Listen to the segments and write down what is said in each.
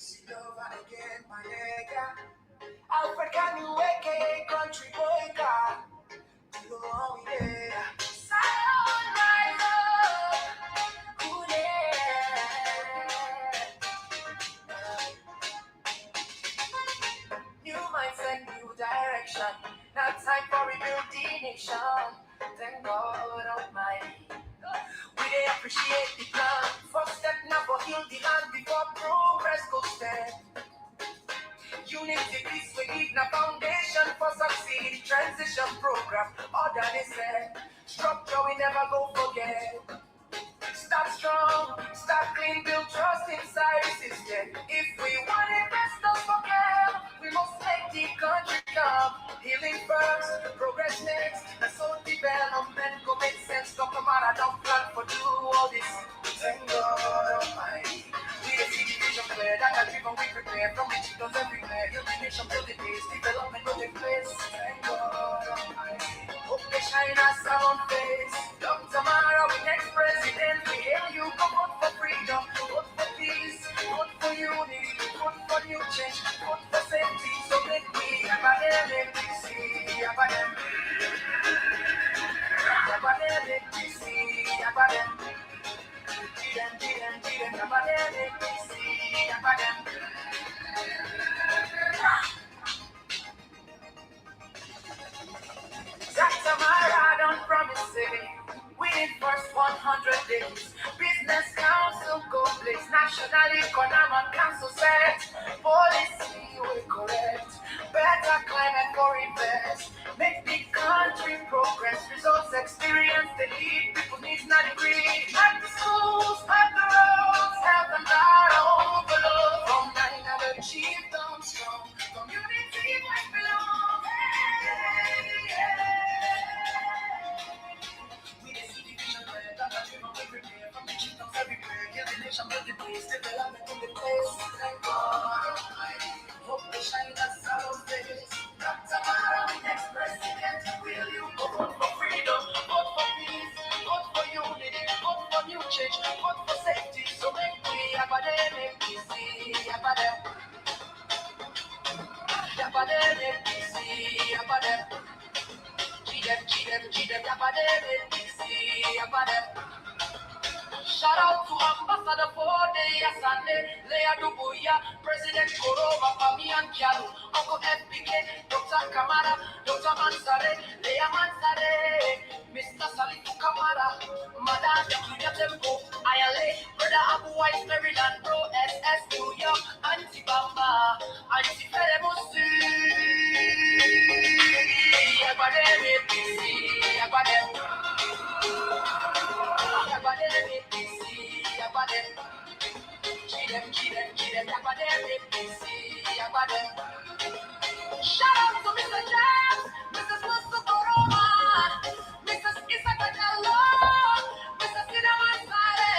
Silova again, my nigga. African you aka country boy car. Oh yeah. Sunrise up. Ooh yeah. New mindset, new direction. Now time for rebuild the nation. Thank God Almighty. We dey appreciate the plan. First step now for heal the land before progress goes dead. Unity, peace, we need a foundation for succeed. Transition program, all that is said. Structure we never go forget. Start strong, start clean, build trust inside the system. If we want investors for care, we must make the country come. Healing first, progress next, and so development go make sense. Kaifala Marah don't plan for do all this. Thank God Almighty. We see the vision clear, that can driven we prepare. From the chickens everywhere, heal the nation, build the base, development will take place. Thank God Almighty. Hope they shine us on face. Dr. Marah, we next president. We hail you, go vote for freedom, vote for peace, vote for unity, vote for new change, vote for safety. So make we have a MPC, have a MPC, have a Dr. Marah don't promise it. We need first 100 days. Business Council go place. National Economic Council set. Policy we correct. Better climate for invest. Make the country progress. Results experience. The lead. People needs not degree. At the schools, at the roads. Help them not overload. From 9 and achieve them strong. Community might belong. Hey, yeah. We dey see the vision clear, that can dream and we prepare. From the chiefdoms everywhere, heal the nation, build the place, development in the place. Thank God Almighty. Hope they shine us our face. Dr. Marah, the next president. Will you go vote for freedom, vote for peace, vote for unity, vote for new change, vote for safety. So make we have a day, make we see, have a day. Have a day, make we see, have a day. Shout out to Ambassador for the Sunday, Leah Dubuya, President Korova, Pamian Kialu, Uncle FPK, Dr. Kamara, Dr. Mansare, Leah Mansare, Mr. Salifu Kamara, Madam Yakuya Tempo, Ayale, Brother Abu Wise, Maryland, Bro, SS, New York, Auntie Bamba, Auntie Feremusi, Shout out to Mr. James, Mrs. Wilson Coroma, Mrs. Isabella, Mrs. Cinnamon Sale,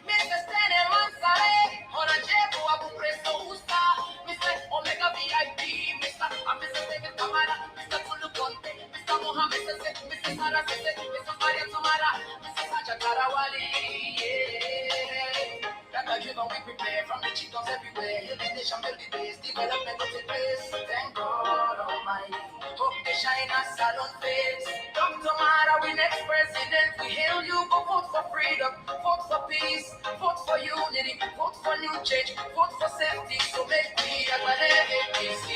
Mrs. Cinnamon Sale, Hona Jebu Abu Presto Usta, Mr. Omega VIP, Mr. and Mrs. David Kamara, Mr. Tulu Conte, Mr. Mohammed Sese, Mrs. Sarah Sese, Mrs. Maria Tumara, Mrs. Haja Karawali, yeah. That I give and we prepare from the chickens everywhere. Heal the nation, build the base, development of the place. Thank God Almighty. Hope they shine a salon face. Dr. Marah, we next president. We hail you, go vote for freedom, vote for peace, vote for unity, vote for new change, vote for safety. So make me a APC,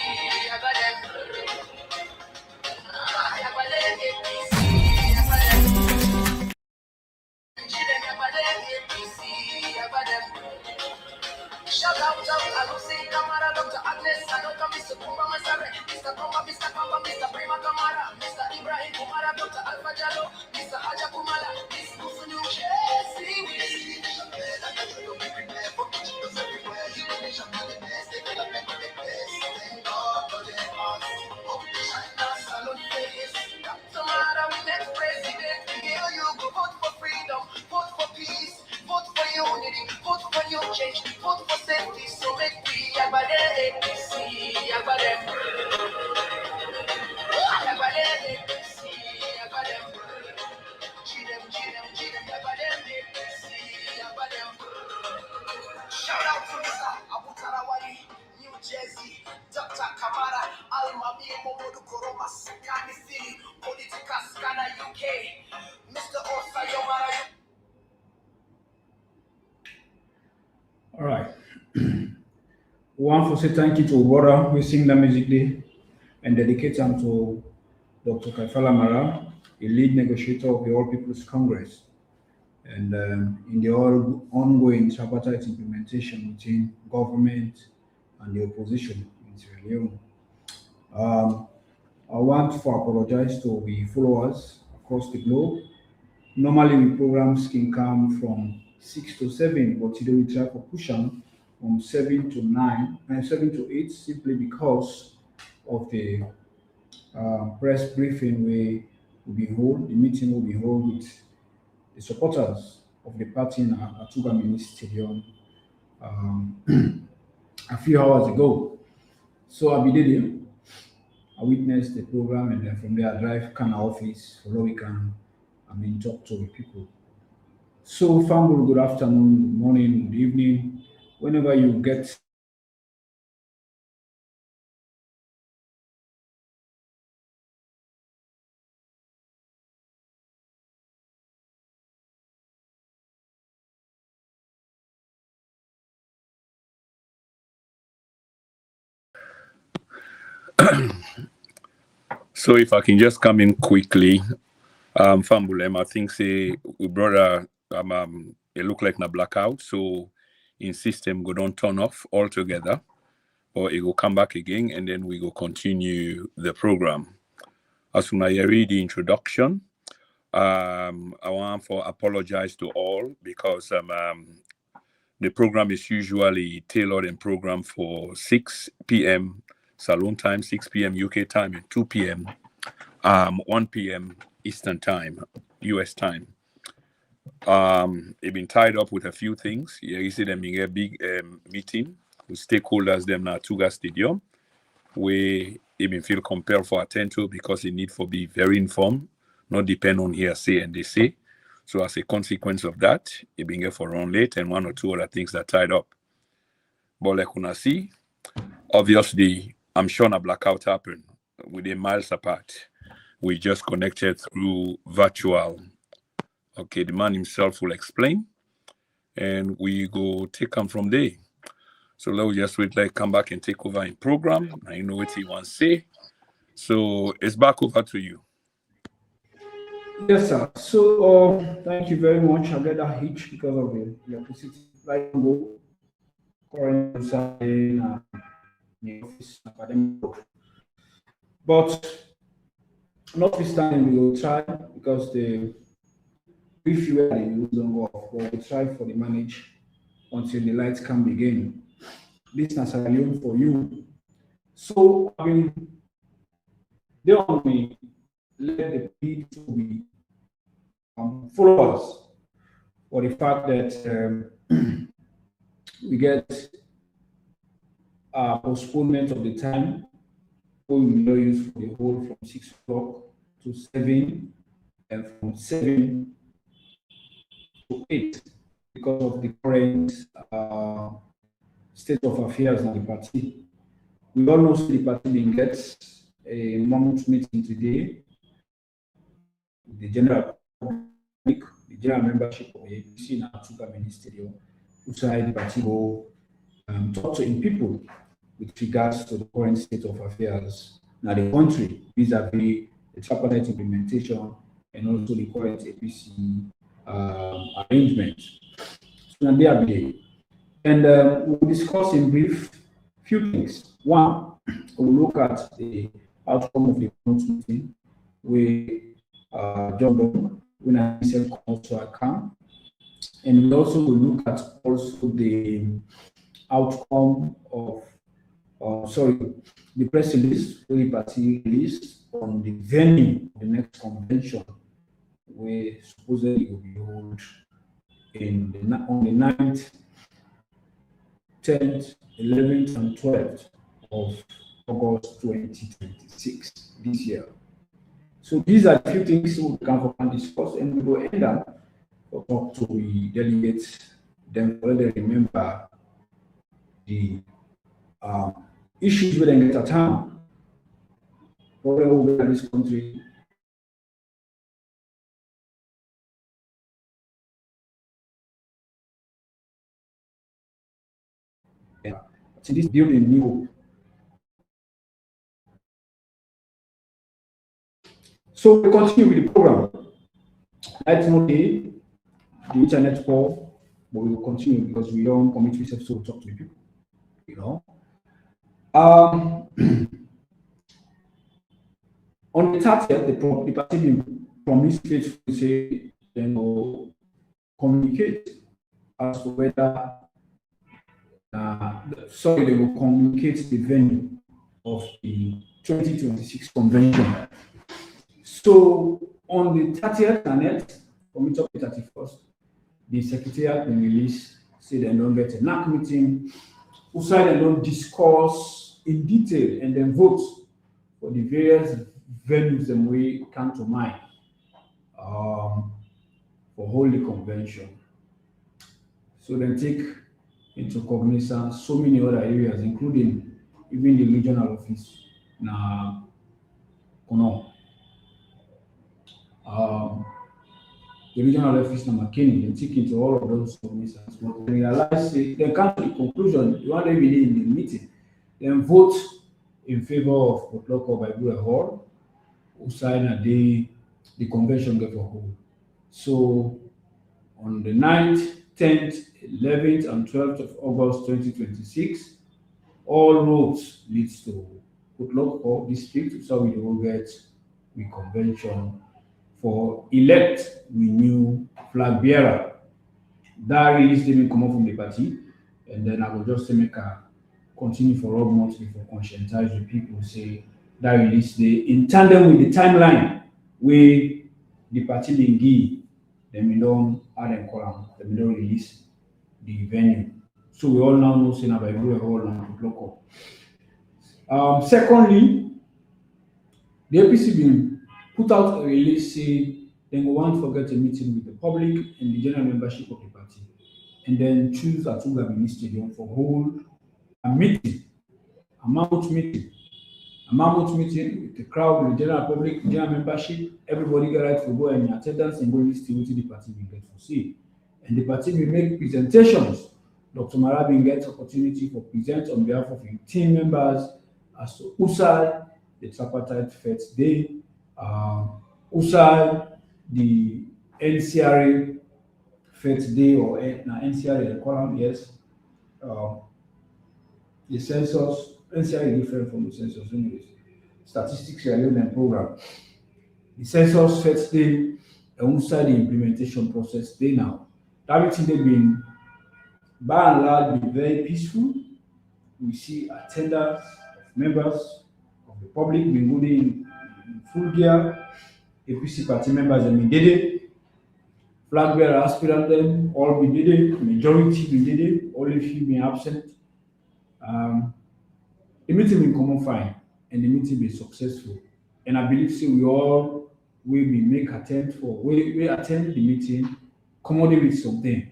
Shout out to Alusi Kamara, Dr. Agnes, Dr. Mr. Kumba Masare, Mr. Kumba, Mr. Kumba, Mr. Prima Kamara, Mr. Ibrahim Kumara, Dr. Alpha Jalo, Mr. Haja Kumala, Miss Musunu Chelsea. We see the nation there, that we prepare for kitchens everywhere. You the nation for the best, development of the best. Thank God for them us. Hope they shine us salon face. Dr. Marah, we next president. Here you go, vote for freedom, vote for peace, vote for unity, vote for new change, vote for safety. So make we have a APC, have a them. Have a APC, have a them. Have a them APC, have a them. Shout out to Mr. Abutarawa. One for say thank you to brother we sing the music day and dedicate them to Dr. Kaifala Marah, a lead negotiator of the All People's Congress, and in the all ongoing tripartite implementation between government and the opposition in Sierra Leone. Um, I want to apologize to the followers across the globe. Normally, the programs can come from 6 to 7, but today we try for push on from 7 to 9 and 7 to 8 simply because of the press briefing we will be hold, the meeting will be held with the supporters of the party in Atuga Mini Stadium a few hours ago. So I did it. I witnessed the program and then from there I drive Kana office so that we can talk to the people. So Fambul, good afternoon, good morning, good evening. Whenever you get So if I can just come in quickly, Fambulem, I think say we brother it look like na blackout, so in system go don't turn off altogether, or it will come back again and then we go continue the program. As soon as I read the introduction, I want to apologize to all because the program is usually tailored and programmed for 6 p.m. Saloon time, 6 p.m. UK time, and 2 p.m. 1 p.m. Eastern time, US time. They've been tied up with a few things. Yeah, you see them in a big meeting with stakeholders them na Tuga Stadium, where they been feel compelled for attend to because they need for be very informed, not depend on hearsay and they say. So as a consequence of that, they been here for run late and one or two other things that tied up. But like una see, obviously, I'm sure a blackout happened within miles apart. We just connected through virtual. Okay, the man himself will explain, and we go take him from there. So let's just wait, like come back and take over in program. I know what he wants to say. So it's back over to you. yes, sir. So thank you very much. I get that hitch because of the electricity. Like go current in the office academic work. But notwithstanding, we will try because the brief where they use don't go off, but we try for the manage until the lights come again. This is Sierra Leone for you. So I mean, they on me let the people to be followers for the fact that we get postponement of the time. We will use for the whole from 6 o'clock to 7 and from 7 to 8 because of the current state of affairs in the party. We all know the party being gets a month meeting today, the general public, the general membership of the APC in Atuka Ministerial, outside the party go talk to in people with regards to the current state of affairs in the country vis-a-vis the tripartite implementation and also the current APC arrangement. So they are there. And we'll discuss in brief few things. One, we'll look at the outcome of the council meeting with John Don, when I said also account. And we also will look at also the outcome of, sorry, the press release, the party release on the venue of the next convention, where supposedly will be held on the 9th, 10th, 11th, and 12th of August 2026 this year. So these are a few things we can discuss, and we will end up or talk to the delegates, then further remember the issues we then get at hand. For over this country, to this building new hope. So we continue with the program. That's not the internet call, but we will continue because we don't commit ourselves to talk to the people. You know. On the 30th, the party promised faithfully say they will communicate as to whether they will communicate the venue of the 2026 convention. So on the 30th and 8th, from the 31st, the secretariat will release, say they don't get a NAC meeting, also they don't discuss in detail and then vote for the various venues that we come to mind for holy convention. So then take into cognizance so many other areas, including even the regional office. Now, the regional office in McKinney, they take into all of those cognizance. But they realize they come to the conclusion, you want to be in the meeting, then vote in favor of Potloko by Bure Hall, who sign a day the convention gave a hold. So on the 9th, 10th, 11th, and 12th of August 2026, all roads leads to Potloko district, so we will get the convention for elect we new flag bearer. That release didn't come up from the party, and then I will just make a continue for all months before conscientize the people, say that release day in tandem with the timeline where the party being give, then we don't add and column, then we don't release the venue. So we all now know say now by all and local. Secondly, the APC been put out a release say they won't forget a meeting with the public and the general membership of the party, and then choose Atuga Mini Stadium for hold a meeting, a mammoth meeting with the crowd, the general public, the general membership. Everybody get right to go and attendance and go listen to the party will get to see. And the party will make presentations. Dr. Marah will get opportunity for present on behalf of the team members as to USAI, the tripartite first day, USAI, the NCRA first day or NCRA the column, yes. The census, NCRA is different from the census anyways. Statistics and program. The census first day and USAI the implementation process day now. That meeting they've been by and large been very peaceful. We see attendance of members of the public been good in full gear. APC party members have been did it. Flag bearer aspirant them all been did it. Majority been did it. Only few been absent. The meeting been come fine and the meeting been successful. And I believe we all will be make attempt for we attend the meeting, come out with something.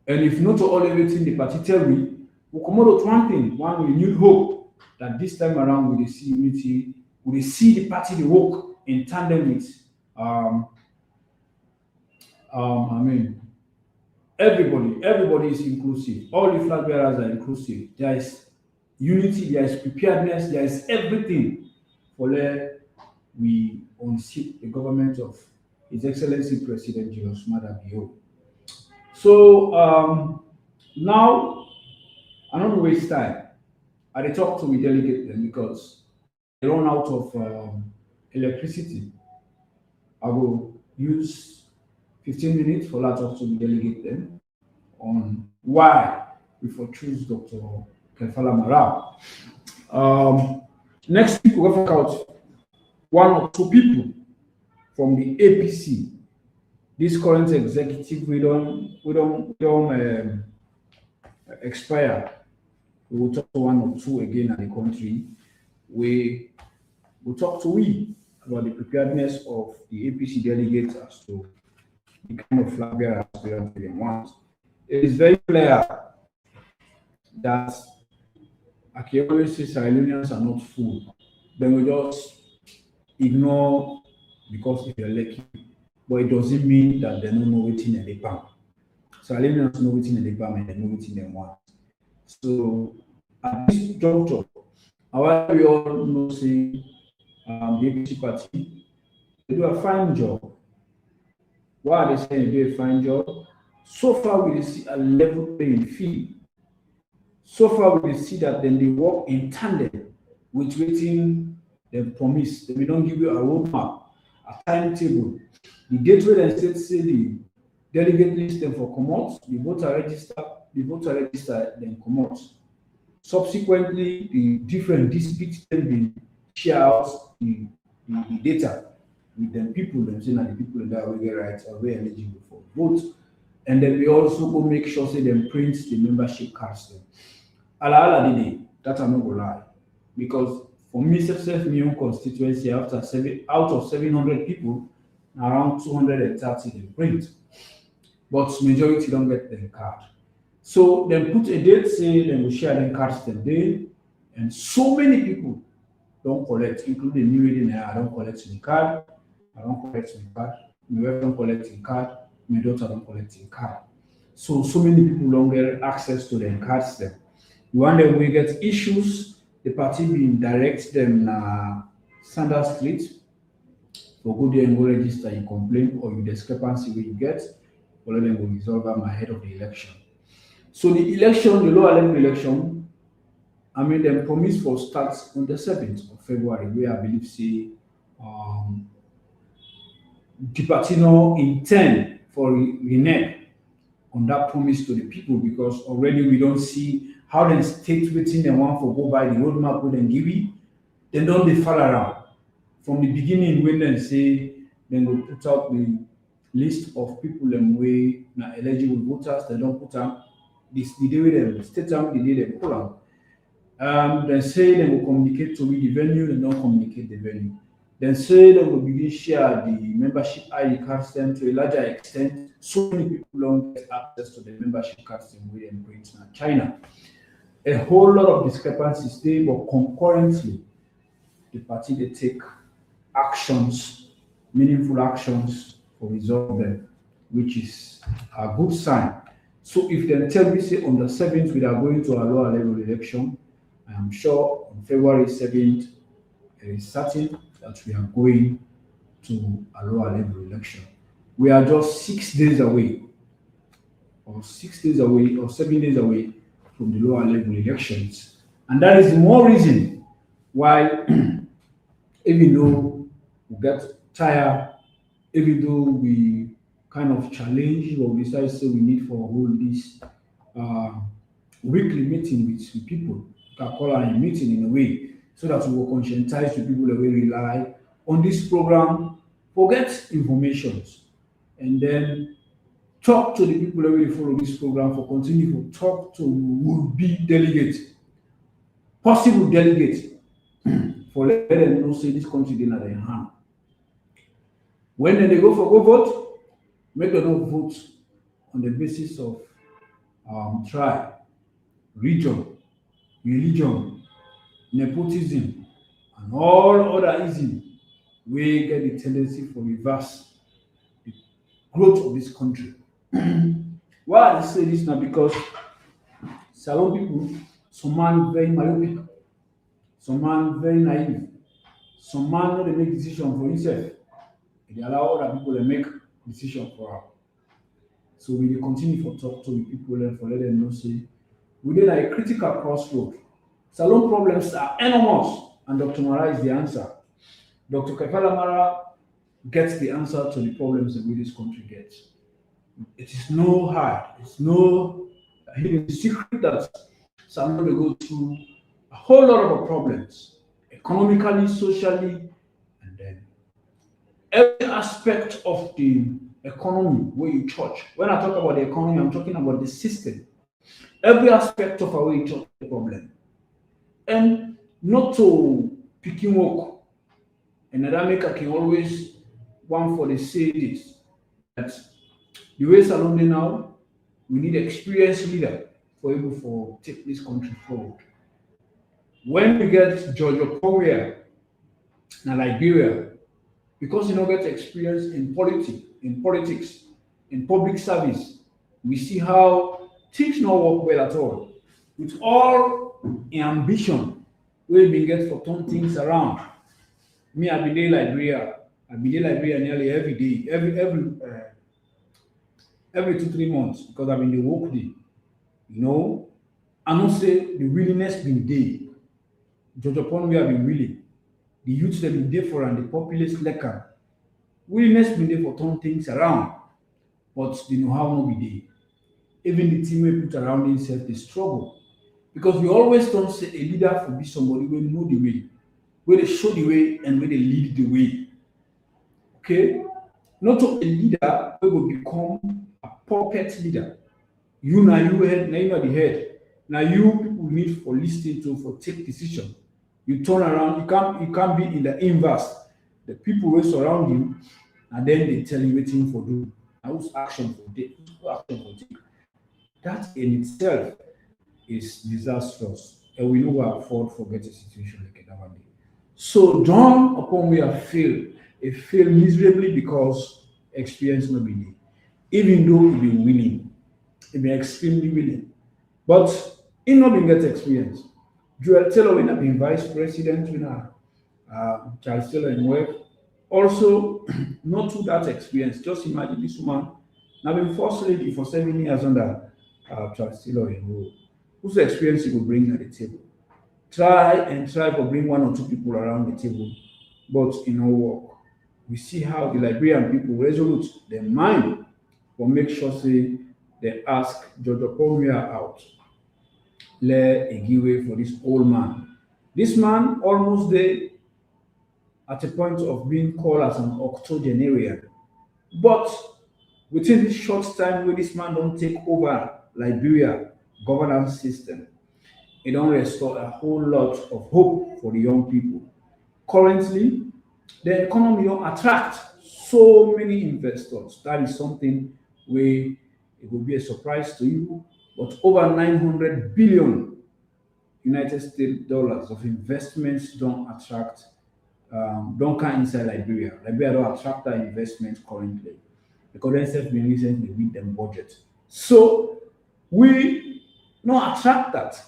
And if not all everything the party tell me, we'll come out with one thing, one renewed hope that this time around we will see unity, we will see the party they work in tandem with everybody is inclusive. All the flag bearers are inclusive. There is unity, there is preparedness, there is everything for we unseat the government of His Excellency President Julius Maada Bio. So now I don't waste time. I talk to the delegate them because they run out of electricity. I will use 15 minutes for that talk to the delegate them on why we for choose Dr. Kaifala Marah. Next week we'll work out one or two people from the APC. This current executive we don't expire. We will talk to one or two again at the country. We will talk to about the preparedness of the APC delegates as to the kind of flag bearer aspirant they want. It is very clear that archaeologists and Ilunians are not full. Then we just ignore because if you're lucky, but it doesn't mean that they don't know what's in the palm. So Ilunians know what's in the palm and they know what's in the want. So At this juncture, however, we all know, say, the APC party, they do a fine job. Why are they saying they do a fine job? So far, we see a level playing field. So far, we see that then they work in tandem with waiting they promise. They will not give you a roadmap, a timetable. The gateway and state say the delegate list them for commot, the voter register then commot. Subsequently, the different districts then will share out the data with the people them saying that the people that will get rights are very eligible for vote. And then we also go make sure say them print the membership cards them. Ala did that I'm not gonna lie. Because for me, my own constituency after out of 700 people, around 230 they print. But majority don't get the card. So then put a date, say then we share the cards the day, and so many people don't collect, including me reading here, I don't collect the card, I don't collect the card, my wife don't collect the card, my daughter don't collect the card. So many people don't get access to the cards then. One day we get issues, the party will direct them standard street for go there and go register you complain or your discrepancy where you get, for them will resolve them ahead of the election. So the election, the lower level election, I mean, them promise for starts on the 7th of February, where I believe say the party now intend for renege on that promise to the people because already we don't see how the state waiting they want for go by the roadmap with them give you, then don't they fall around. From the beginning when they say then will put out the list of people them way now eligible voters, they don't put out this the day with them state out the day they pull out. Then say they will communicate to me the venue, they don't communicate the venue. Then say they will begin share the membership ID cards them to a larger extent. So many people don't get access to the membership cards them with them print in China. A whole lot of discrepancies there, but concurrently, the party they take actions, meaningful actions for resolve them, which is a good sign. So if they tell me say on the 7th we are going to a lower level election, I am sure on February 7th it is certain that we are going to a lower level election. We are just 6 days away, or 6 days away, or 7 days away from the lower level elections. And that is more reason why, even though we get tired, even though we kind of challenge or decide say we need for hold this weekly meeting with people, can call a meeting in a way, so that we will conscientize the people that we rely on this program, forget information, and then talk to the people that will follow this program for continue to talk to would-be delegates, possible delegates, for let them know say this country in their hand. When they go for go vote, make them not vote on the basis of tribe, region, religion, nepotism, and all other ism. We get the tendency for reverse the growth of this country. Why I say this now? Because Salon people, some man very myopic, some man very naive, some man no dey make decision for himself. They allow other people to make decision for am. So we dey continue for talk to the people and for let them know say we dey at a critical crossroad. Salon problems are enormous, and Dr. Marah is the answer. Dr. Kaifala Marah gets the answer to the problems that we this country gets. It is no hard, it's no hidden secret that Salon will go through a whole lot of problems, economically, socially, and then every aspect of the economy where you touch. When I talk about the economy, I'm talking about the system. Every aspect of our you touch the problem. And not to picking work. Another maker can always one for the say this that the way Salon dey now, we need experienced leader for able for take this country forward. When we get George Okoye in Liberia, because you don't get experience in politics, in public service, we see how things not work well at all. With all in ambition we been get for turn things around. Me, I be dey Liberia. I be dey Liberia nearly every day, every 2 3 months because I been dey work there. You know, I know say the willingness been dey. Judge upon we have been willing. The youth that been there for and the populace like am. Willingness been there for turn things around, but the know-how no be there. Even the team we put around himself dey struggle because we always don't say a leader for be somebody wey know the way, wey dey show the way and wey dey lead the way. Okay, not a leader wey go become a puppet leader. You na you head, na you are the head. Now you people need for listening to for take decision. You turn around, you can't be in the inverse. The people will surround you and then they tell you waiting for do. Now whose action for take? Whose action for take? That in itself is disastrous. And we know we afford forget a situation like that one day. So John upon we have failed. It failed miserably because experience not be there. Even though he been willing, he been extremely willing. But he not been get experience. Joel Taylor when been vice president when Charles Taylor and work. Also, not to that experience. Just imagine this woman now been first lady for 7 years under Charles Taylor and rule. Whose experience he will bring at the table? Try to bring 1 or 2 people around the table, but it no work. We see how the Liberian people resolute their mind for make sure say they ask Judge Okomia out. Let a give way for this old man. This man almost there at a point of being called as an octogenarian. But within this short time where this man don't take over Liberia governance system, it don't restore a whole lot of hope for the young people. Currently, the economy don't attract so many investors. That is something where it will be a surprise to you. But over 900 billion United States dollars of investments don't attract, don't come inside Liberia. Liberia don't attract that investment currently because themselves been recently with them budget. So we not attract that.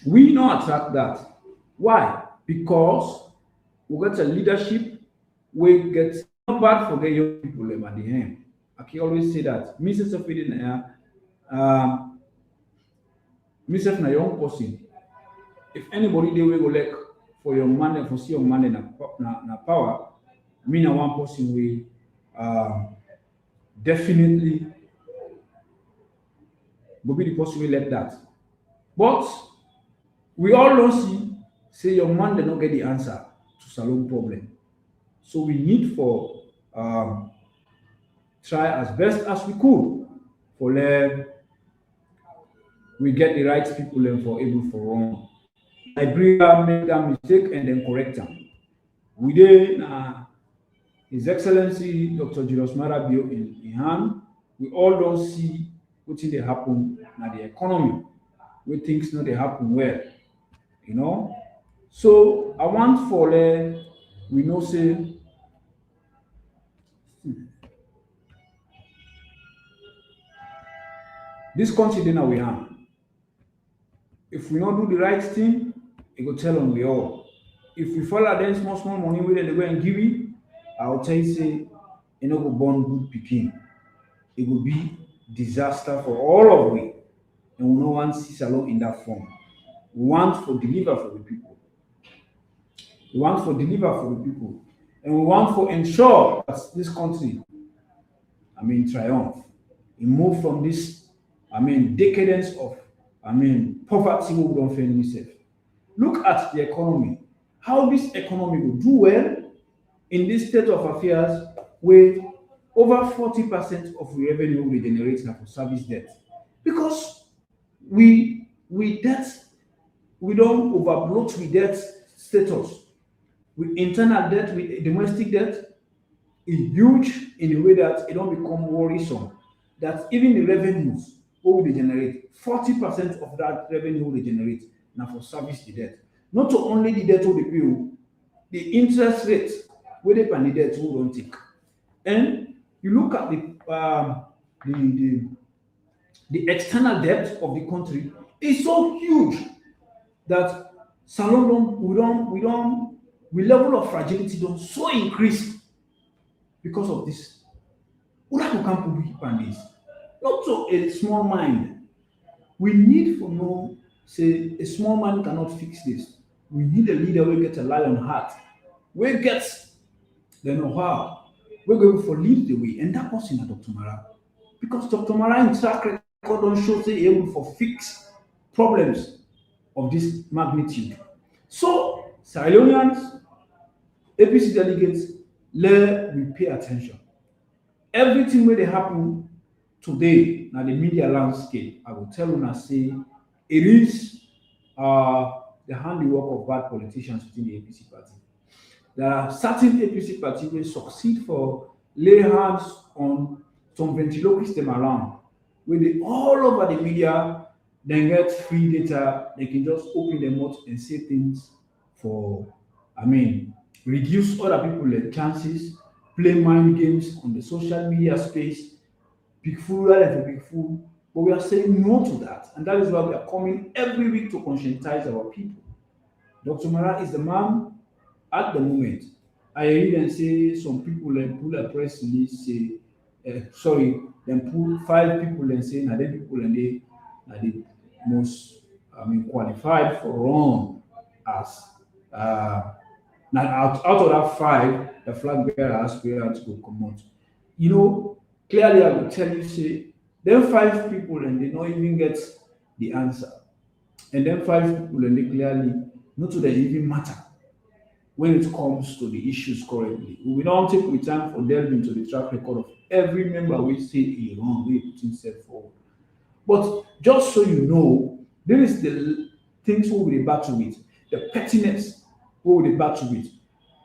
We not attract that. Why? Because we got a leadership we get not bad for the young people them at the end. I can always say that. Mrs. Sofidin, myself na young person. If anybody they will go like for your money, for see your money na power, me na one person we definitely will be the person we let that. But we all don't see say your man did not get the answer to salon problem. So we need for try as best as we could for we get the right people and for able for wrong. Liberia make that mistake and then correct them. Within His Excellency Dr. Julius Marabio in hand, we all don't see what they happen in the economy. We things not they happen well, you know. So I want for we know say this country then we have. If we not do the right thing, it will tell on we all. If we follow them small money with they go and give it, I will tell you say you know go born good picking. It will be disaster for all of we. And we no want see salon in that form. We want for deliver for the people. We want for deliver for the people. And we want for ensure that this country, triumph. We move from this, decadence of, poverty we don't find ourselves. Look at the economy. How this economy will do well in this state of affairs where over 40% of the revenue we generate now for service debt. Because we don't overbloat with debt status. With internal debt, with domestic debt, is huge in a way that it don't become worrisome. That even the revenues what we generate, 40% of that revenue we generate now for service the debt. Not only the debt we pay, the interest rate where they pay the debt we don't take. And you look at the external debt of the country, It's so huge that salon we level of fragility don't so increase because of this. Una go come public pandis. Not so a small mind. We need to know, say, a small man cannot fix this. We need a leader who get a lion heart, where gets the know-how, we're going for lead the way, and that person is Dr. Mara. Because Dr. Mara in track record don't show say able for fix problems of this magnitude. So, Sierra Leoneans, APC delegates, let we pay attention. Everything where they happen today now the media landscape, I will tell you now say it is the handiwork of bad politicians within the APC party. There are certain APC party will succeed for lay hands on some ventriloquist them around. When they all over the media, then get free data, they can just open their mouth and say things for, reduce other people's chances, play mind games on the social media space, big fool, rather for big fool. But we are saying no to that. And that is why we are coming every week to conscientize our people. Dr. Mara is the man at the moment. I read and say some people and pull a press release say, then pull 5 people and say, now they people and they are the most, qualified for run as now out of that 5, the flag bearer aspirants will come out. You know, clearly I will tell you, say, then 5 people and they don't even get the answer. And then 5 people and they clearly not to they even matter when it comes to the issues currently. We don't take the time for delving into the track record of every member we say he wrong, we put himself forward. But just so you know, there is the things we will battle with, the pettiness we will battle with.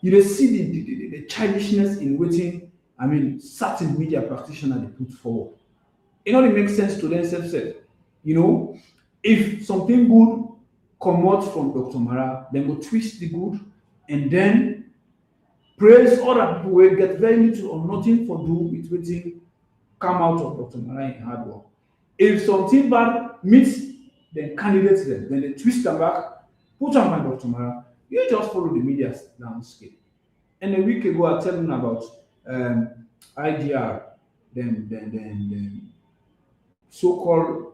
You will see the childishness in waiting, certain media practitioners they put forward. It only makes sense to themselves. You know, if something good come out from Dr. Mara, then go twist the good and then praise other people will get very little or nothing for do with waiting come out of Dr. Mara in hard work. If something bad meets then candidates them, then they twist them back, put them by Dr. Mara. You just follow the media landscape. And a week ago I tell them about IGR, then so-called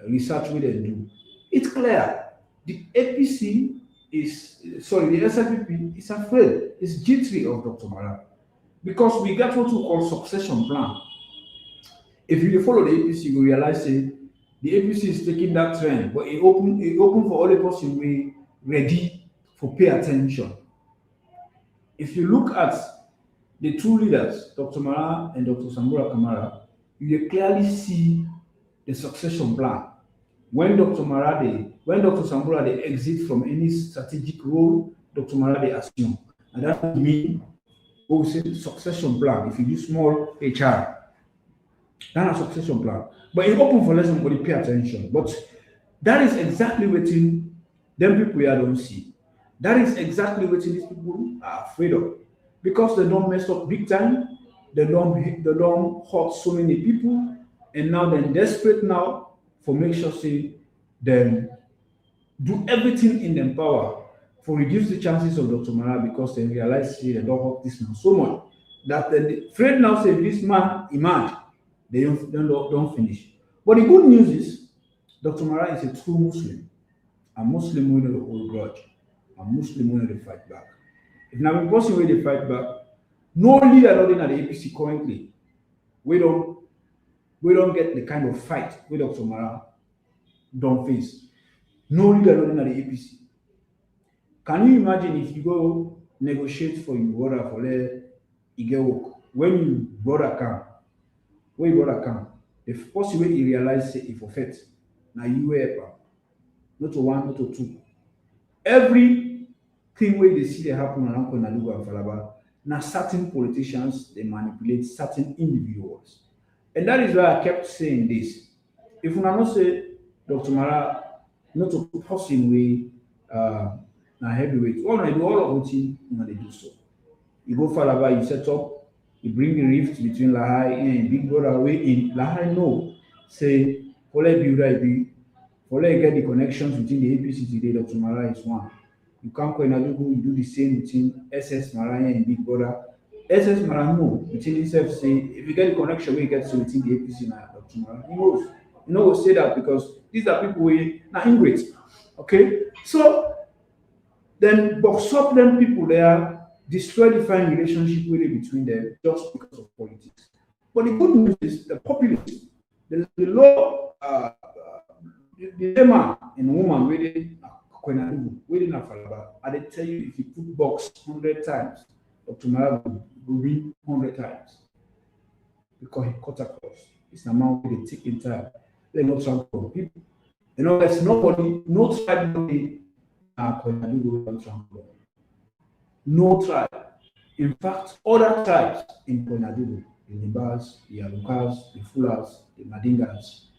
research we then do. It's clear the APC the SLPP is afraid, it's jittery of Dr. Mara. Because we got what we call succession plan. If you follow the APC, you realize the APC is taking that trend, but it open for other person we ready for pay attention. If you look at the 2 leaders, Dr. Mara and Dr. Sambura Kamara, you clearly see the succession plan. When Dr. Sambura they exit from any strategic role, Dr. Mara they assume. And that means we say succession plan. If you do small HR, that's a succession plan. But it's open for lesson, but pay attention. But that is exactly what them people here don't see. That is exactly what these people are afraid of. Because they don't mess up big time, they don't hurt so many people, and now they're desperate now for make sure say them do everything in their power for reduce the chances of Dr. Mara because they realize say they don't hurt this man so much that they're afraid now say this man emerge, they don't finish. But the good news is Dr. Mara is a true Muslim. A Muslim will not hold grudge. A Muslim will not fight back. If now we person where they fight back, no leader not in the APC currently, we don't get the kind of fight with Dr. Mara don't face. No leader not in the APC. Can you imagine if you go negotiate for your brother for you get work? When your brother come, the first way you realize say if offense, now you wear not to 1, not to 2. Everything where they see they happen around Konaluga and Falaba, now certain politicians they manipulate certain individuals. And that is why I kept saying this. If we not say Dr. Mara, not to person way na heavyweight, all I do all of what you they do so. You go Falaba, you set up, you bring the rift between Lahai and Big Brother way in Lahai no. Say, for For let you get the connections within the APC today, Dr. Marah is one. You can't call Inadugu, you do the same between SS Marah and Big Brother. SS Marah no, between himself say, if you get the connection where you get to within the APC now, Dr. Marah, he knows. You know, we'll say that because these are people who are ingrate. Okay? So then box up them people there, destroy the fine relationship really between them just because of politics. But the good news is the populace, the law, the layman and woman waiting waiting Falaba, and they tell you if you put box 100 times, Dr. Marah will win 100 times because he cut across. It's an amount they take in time. They're not trample people. You know, there's nobody, no tribe, no tribe. In fact, other tribes in Koinadugu, the Nibas, the Alukas, the Fulas, the Madingas,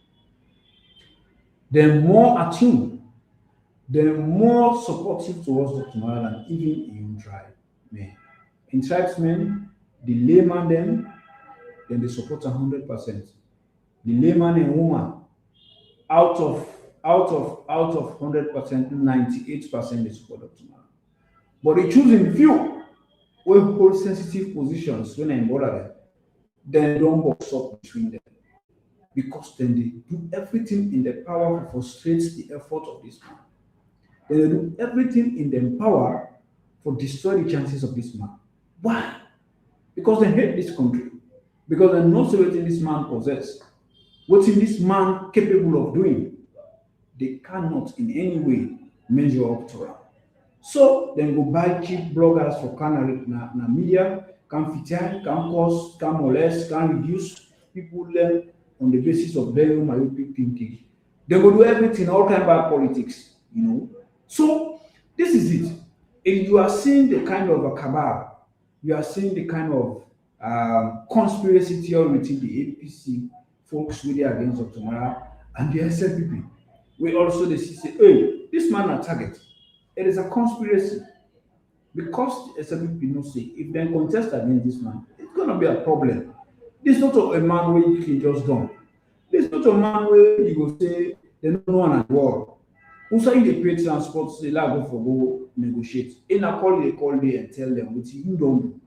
they're more attuned, they're more supportive towards Dr. Marah than even in tribe men. In tribesmen, the layman then they support 100%. The layman and woman, out of 100%, 98% they support Dr. Marah. But they choosing few who hold sensitive positions when I bother them, then don't box up between them. Because then they do everything in their power to frustrate the effort of this man. Then they do everything in their power for destroy the chances of this man. Why? Because they hate this country. Because they know everything this man possesses. What is this man capable of doing? They cannot in any way measure up to him. So then go buy cheap bloggers for na media, can feature, can cause, can molest, can reduce people learn on the basis of very myopic thinking. They will do everything, all kind of bad politics, you know. So this is it. If you are seeing the kind of a cabal, you are seeing the kind of conspiracy theory within the APC folks really against Dr. Marah and the SLPP. We also they say, hey, this man a target. It is a conspiracy. Because the SLPP knows say if they contest against this man, it's gonna be a problem. This is not a man where you can just done. This is not a man where you will say they don't know one at all. Also, if they pay transport, say like go for go negotiate. In a call, they call me and tell them what you don't do.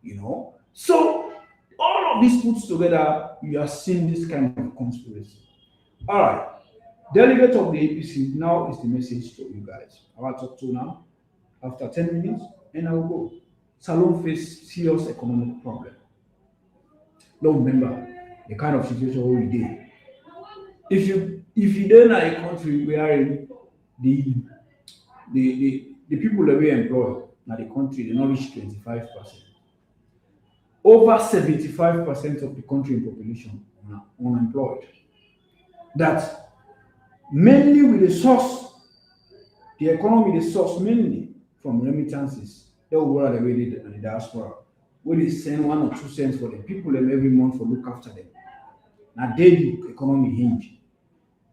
You know? So all of this put together, you are seeing this kind of conspiracy. All right. Delegate of the APC, now is the message to you guys. I want to talk to now. After 10 minutes, and I will go. Salon face serious economic problem. Don't remember the kind of situation we did. If you then are a country where the people that we employ now the country they not reach 25%. Over 75% of the country in population are unemployed. That mainly with the source, the economy the source mainly from remittances. They will go away in the diaspora. Where they send 1 or 2 cents for the people them every month for look after them. Now daily economy hinge.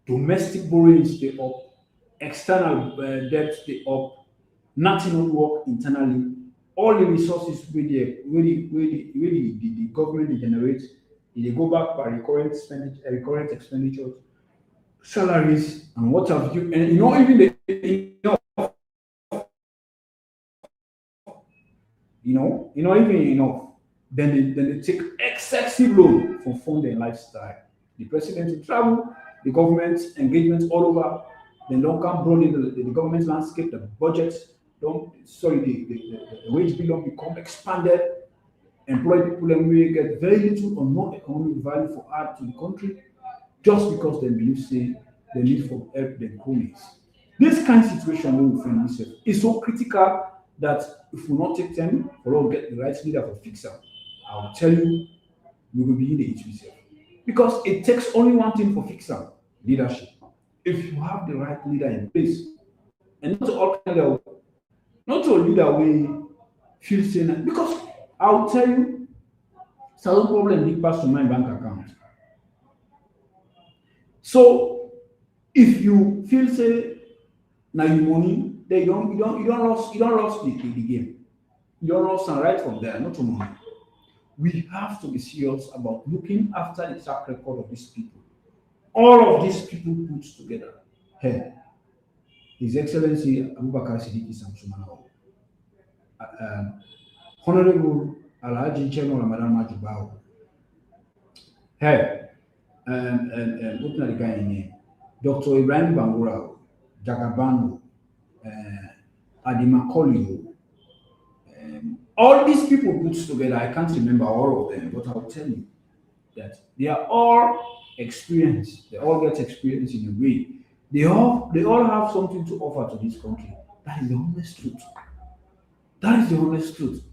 Domestic borrowings they up, external debt they up, national work internally. All the resources where the government they generate, they go back by recurrent expenditures, salaries, and what have you, and you know even the even enough. Then they take excessive loan for fund their lifestyle. The president will travel, the government engagements all over. Then don't come broad in the government landscape, the budgets the wage bill don't become expanded. Employ people and we get very little or no economic value for add to the country just because they believe say they need for help their cronies. This kind of situation we find ourselves is so critical that if we not take time for us to get the right leader for fix up, I will tell you we will be in the HBC. Because it takes only one thing for fix up, leadership. If you have the right leader in place, and not all kind of not to a leader we feel saying because I'll tell you, some problem big pass to my bank account. So if you feel say now you money, then you don't lost the game. You don't lost and right from there, not to money. We have to be serious about looking after the track record of these people. All of these people put together Hey, His Excellency Abubakar Siddiqui Samsumana, Honorable Alhaji Cheno Ramadan Majubao, hey, what's the guy name? Dr. Ibrahim Bangura, Jagabango, Adimakoli, all these people put together, I can't remember all of them, but I'll tell you that they are all experienced. They all get experience in a way. They all have something to offer to this country. That is the honest truth. That is the honest truth.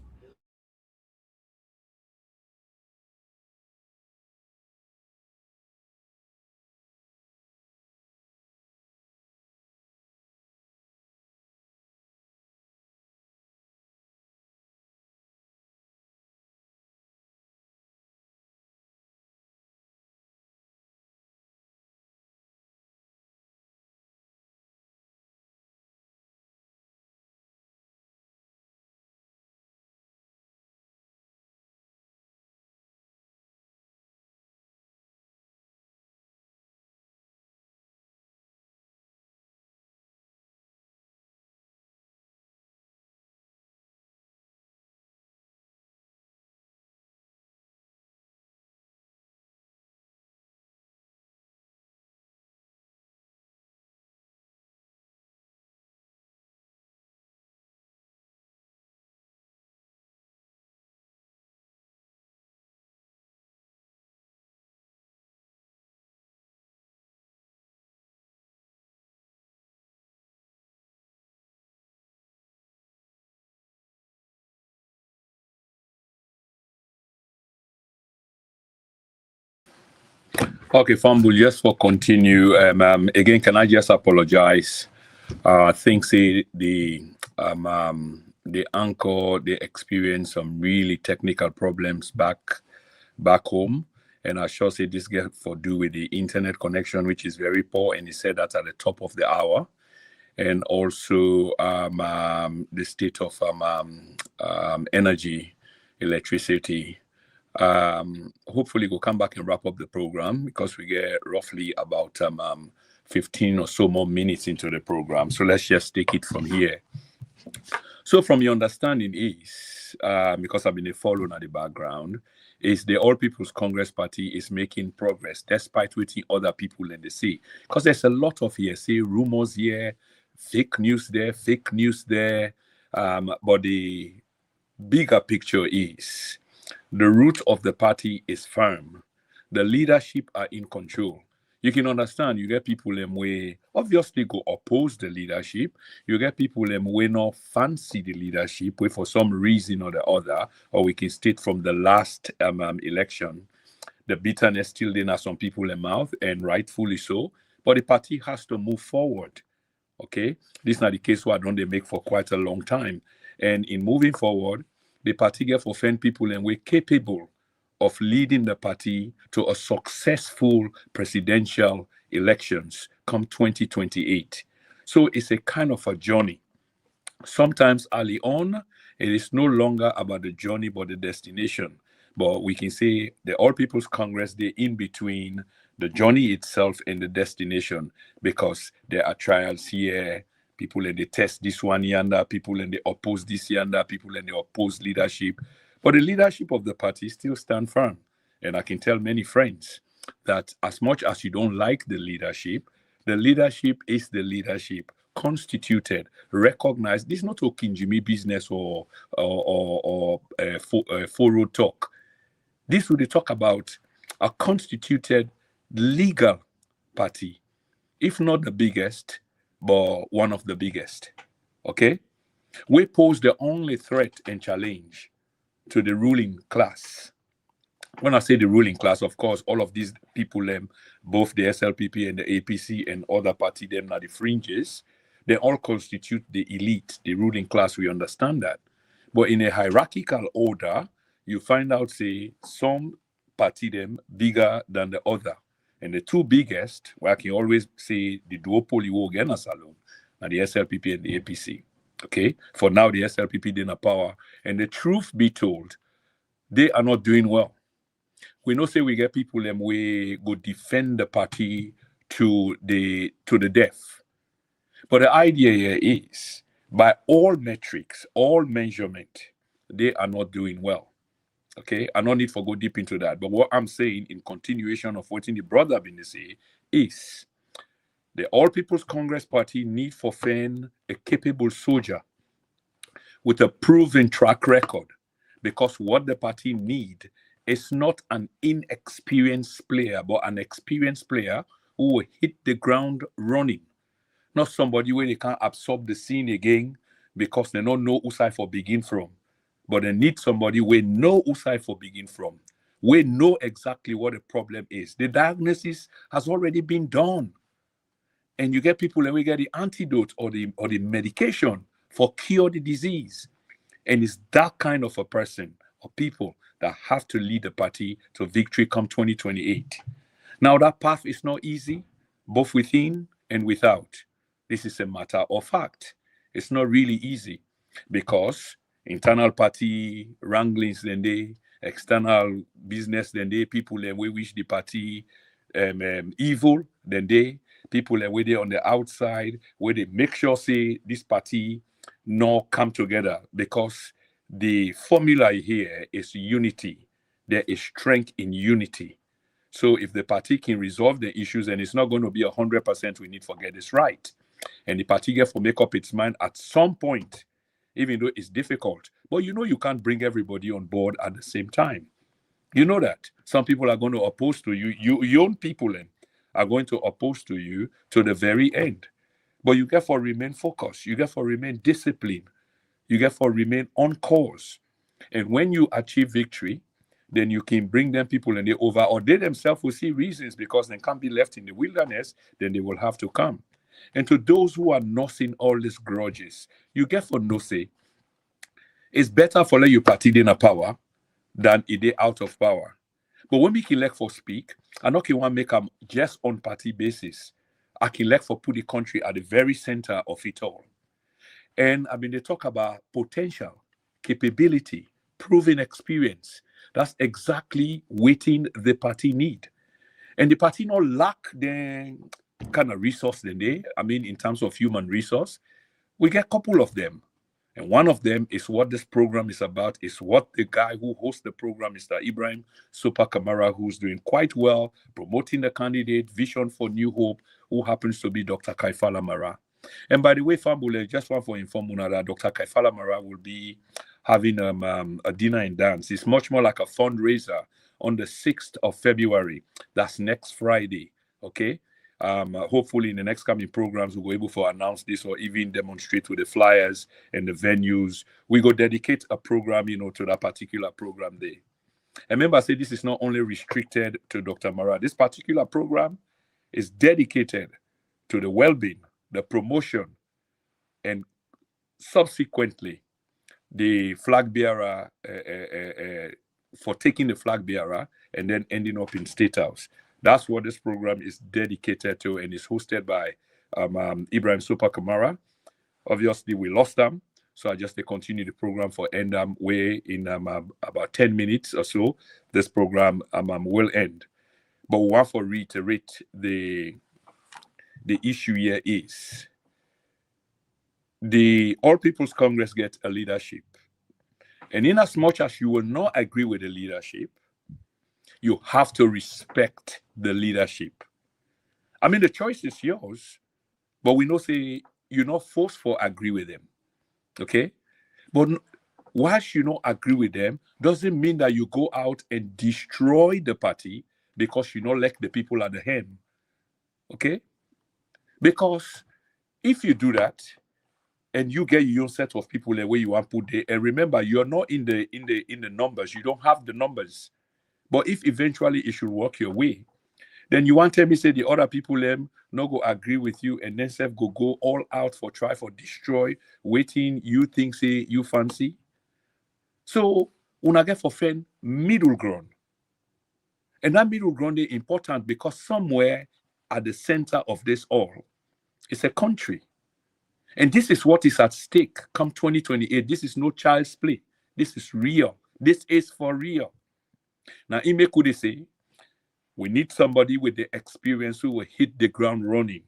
Okay, Fumble, just for continue. Again, can I just apologize? I think the anchor they experienced some really technical problems back home, and I sure say this get for do with the internet connection, which is very poor, and he said that at the top of the hour, and also the state of energy, electricity. Hopefully we'll come back and wrap up the program because we get roughly about 15 or so more minutes into the program. So let's just take it from here. So from your understanding is, because I've been a follower at the background, is the All People's Congress Party is making progress despite waiting other people in the sea. Because there's a lot of hearsay, rumors here, fake news there. But the bigger picture is the root of the party is firm. The leadership are in control. You can understand, you get people way obviously go oppose the leadership. You get people way not fancy the leadership, way for some reason or the other, or we can state from the last election, the bitterness still in some people in mouth, and rightfully so. But the party has to move forward. Okay, this is not the case where I don't they make for quite a long time. And in moving forward, the party get for offend people and we're capable of leading the party to a successful presidential elections come 2028. So it's a kind of a journey. Sometimes early on, it is no longer about the journey but the destination. But we can say the All People's Congress, they're in between the journey itself and the destination because there are trials here, people and they test this one yonder, people and they oppose this yonder, people and they oppose leadership. But the leadership of the party still stand firm. And I can tell many friends that as much as you don't like the leadership is the leadership constituted, recognized. This is not talking Jimmy business or foro talk. This would talk about a constituted legal party, if not the biggest, but one of the biggest. Okay? We pose the only threat and challenge to the ruling class. When I say the ruling class, of course, all of these people, both the SLPP and the APC and other party, them are the fringes. They all constitute the elite, the ruling class. We understand that. But in a hierarchical order, you find out, say, some party them bigger than the other. And the two biggest, where I can always say the duopoly war again salon, and the SLPP and the APC. Okay? For now, the SLPP in power. And the truth be told, they are not doing well. We know say we get people we go defend the party to the death. But the idea here is, by all metrics, all measurement, they are not doing well. Okay, I no need to go deep into that. But what I'm saying, in continuation of what the brother been to say, is the All People's Congress Party need for find a capable soldier with a proven track record, because what the party need is not an inexperienced player, but an experienced player who will hit the ground running. Not somebody where they can't absorb the scene again because they don't know who side for begin from. But they need somebody where know who side for begin from. We know exactly what the problem is. The diagnosis has already been done. And you get people and we get the antidote or the medication for cure the disease. And it's that kind of a person or people that have to lead the party to victory come 2028. Now, that path is not easy, both within and without. This is a matter of fact. It's not really easy because internal party wranglings, then they, external business, then they, people then we wish the party evil, then they, people then where they on the outside, where they make sure say this party not come together, because the formula here is unity. There is strength in unity. So if the party can resolve the issues, and it's not going to be 100%, we need to get this right. And the party gets to make up its mind at some point, even though it's difficult. But you know you can't bring everybody on board at the same time. You know that. Some people are going to oppose to you. Your own people are going to oppose to you to the very end. But you get to remain focused. You get to remain disciplined. You get to remain on course. And when you achieve victory, then you can bring them people and they over, or they themselves will see reasons because they can't be left in the wilderness, then they will have to come. And to those who are nursing all these grudges, you get for no say, it's better for let you party in a power than a day out of power. But when we can let for speak, I not can want make them just on party basis. I can let for put the country at the very center of it all. And I mean, they talk about potential, capability, proven experience. That's exactly waiting the party need. And the party not lack the kind of resource than they, I mean, in terms of human resource, we get a couple of them. And one of them is what this program is about, is what the guy who hosts the program, Mr. Ibrahim Kamara, who's doing quite well, promoting the candidate, Vision for New Hope, who happens to be Dr. Kaifala Marah. And by the way, Fambule, just want to inform you that Dr. Kaifala Marah will be having a dinner and dance. It's much more like a fundraiser on the 6th of February. That's next Friday, okay? Hopefully in the next coming programs, we'll be able to announce this or even demonstrate with the flyers and the venues. We go dedicate a program, to that particular program there. And remember, I say this is not only restricted to Dr. Marah. This particular program is dedicated to the well-being, the promotion, and subsequently the flag bearer for taking the flag bearer and then ending up in State House. That's what this program is dedicated to, and is hosted by Ibrahim Kamara. Obviously, we lost them, so I just continue the program for end way in about 10 minutes or so. This program will end. But we want to reiterate the issue here is the All People's Congress gets a leadership. And in as much as you will not agree with the leadership, you have to respect the leadership. I mean, the choice is yours, but we know say you're not forced to agree with them, okay? But whilst you not agree with them, doesn't mean that you go out and destroy the party because you not like the people at the helm, okay? Because if you do that, and you get your own set of people the way you want to put there, and remember, you're not in the numbers. You don't have the numbers. But if eventually it should work your way, then you want to tell me say the other people them not go agree with you, and then self go all out for try for destroy, waiting you think say you fancy. So una get for friend middle ground. And that middle ground is important because somewhere at the center of this all is a country. And this is what is at stake come 2028. This is no child's play. This is real. This is for real. Now, Ime could say, we need somebody with the experience who will hit the ground running,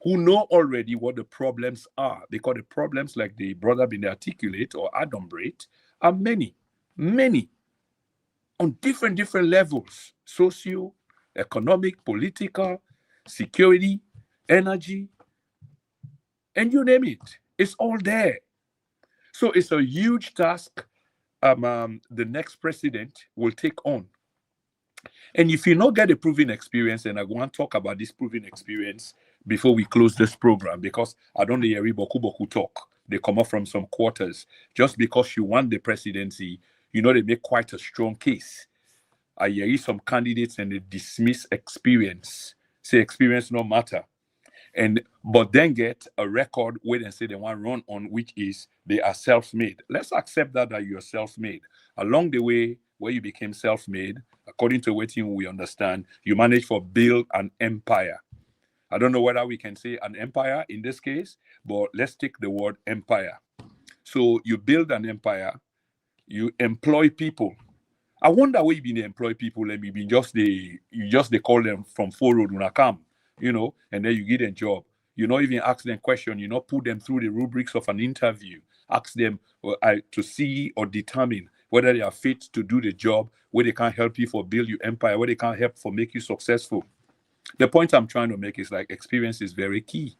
who know already what the problems are, because the problems, like the brother been articulate or adumbrate, are many, many, on different levels: socio, economic, political, security, energy, and you name it. It's all there. So it's a huge task the next president will take on. And if you not get a proven experience, and I want to talk about this proven experience before we close this program, because I don't hear boku talk. They come up from some quarters. Just because you want the presidency, they make quite a strong case. I hear some candidates and they dismiss experience. Say experience no matter. But then get a record where they say they want to run on, which is they are self-made. Let's accept that you're self-made. Along the way, where you became self-made, according to what we understand, you managed to build an empire. I don't know whether we can say an empire in this case, but let's take the word empire. So you build an empire, you employ people. I wonder where you been employ people, and maybe you just they call them from 4 road when I come, and then you give them job. You not even ask them question, put them through the rubrics of an interview. Ask them to see or determine whether they are fit to do the job, where they can help you for build your empire, where they can help for make you successful. The point I'm trying to make is like experience is very key.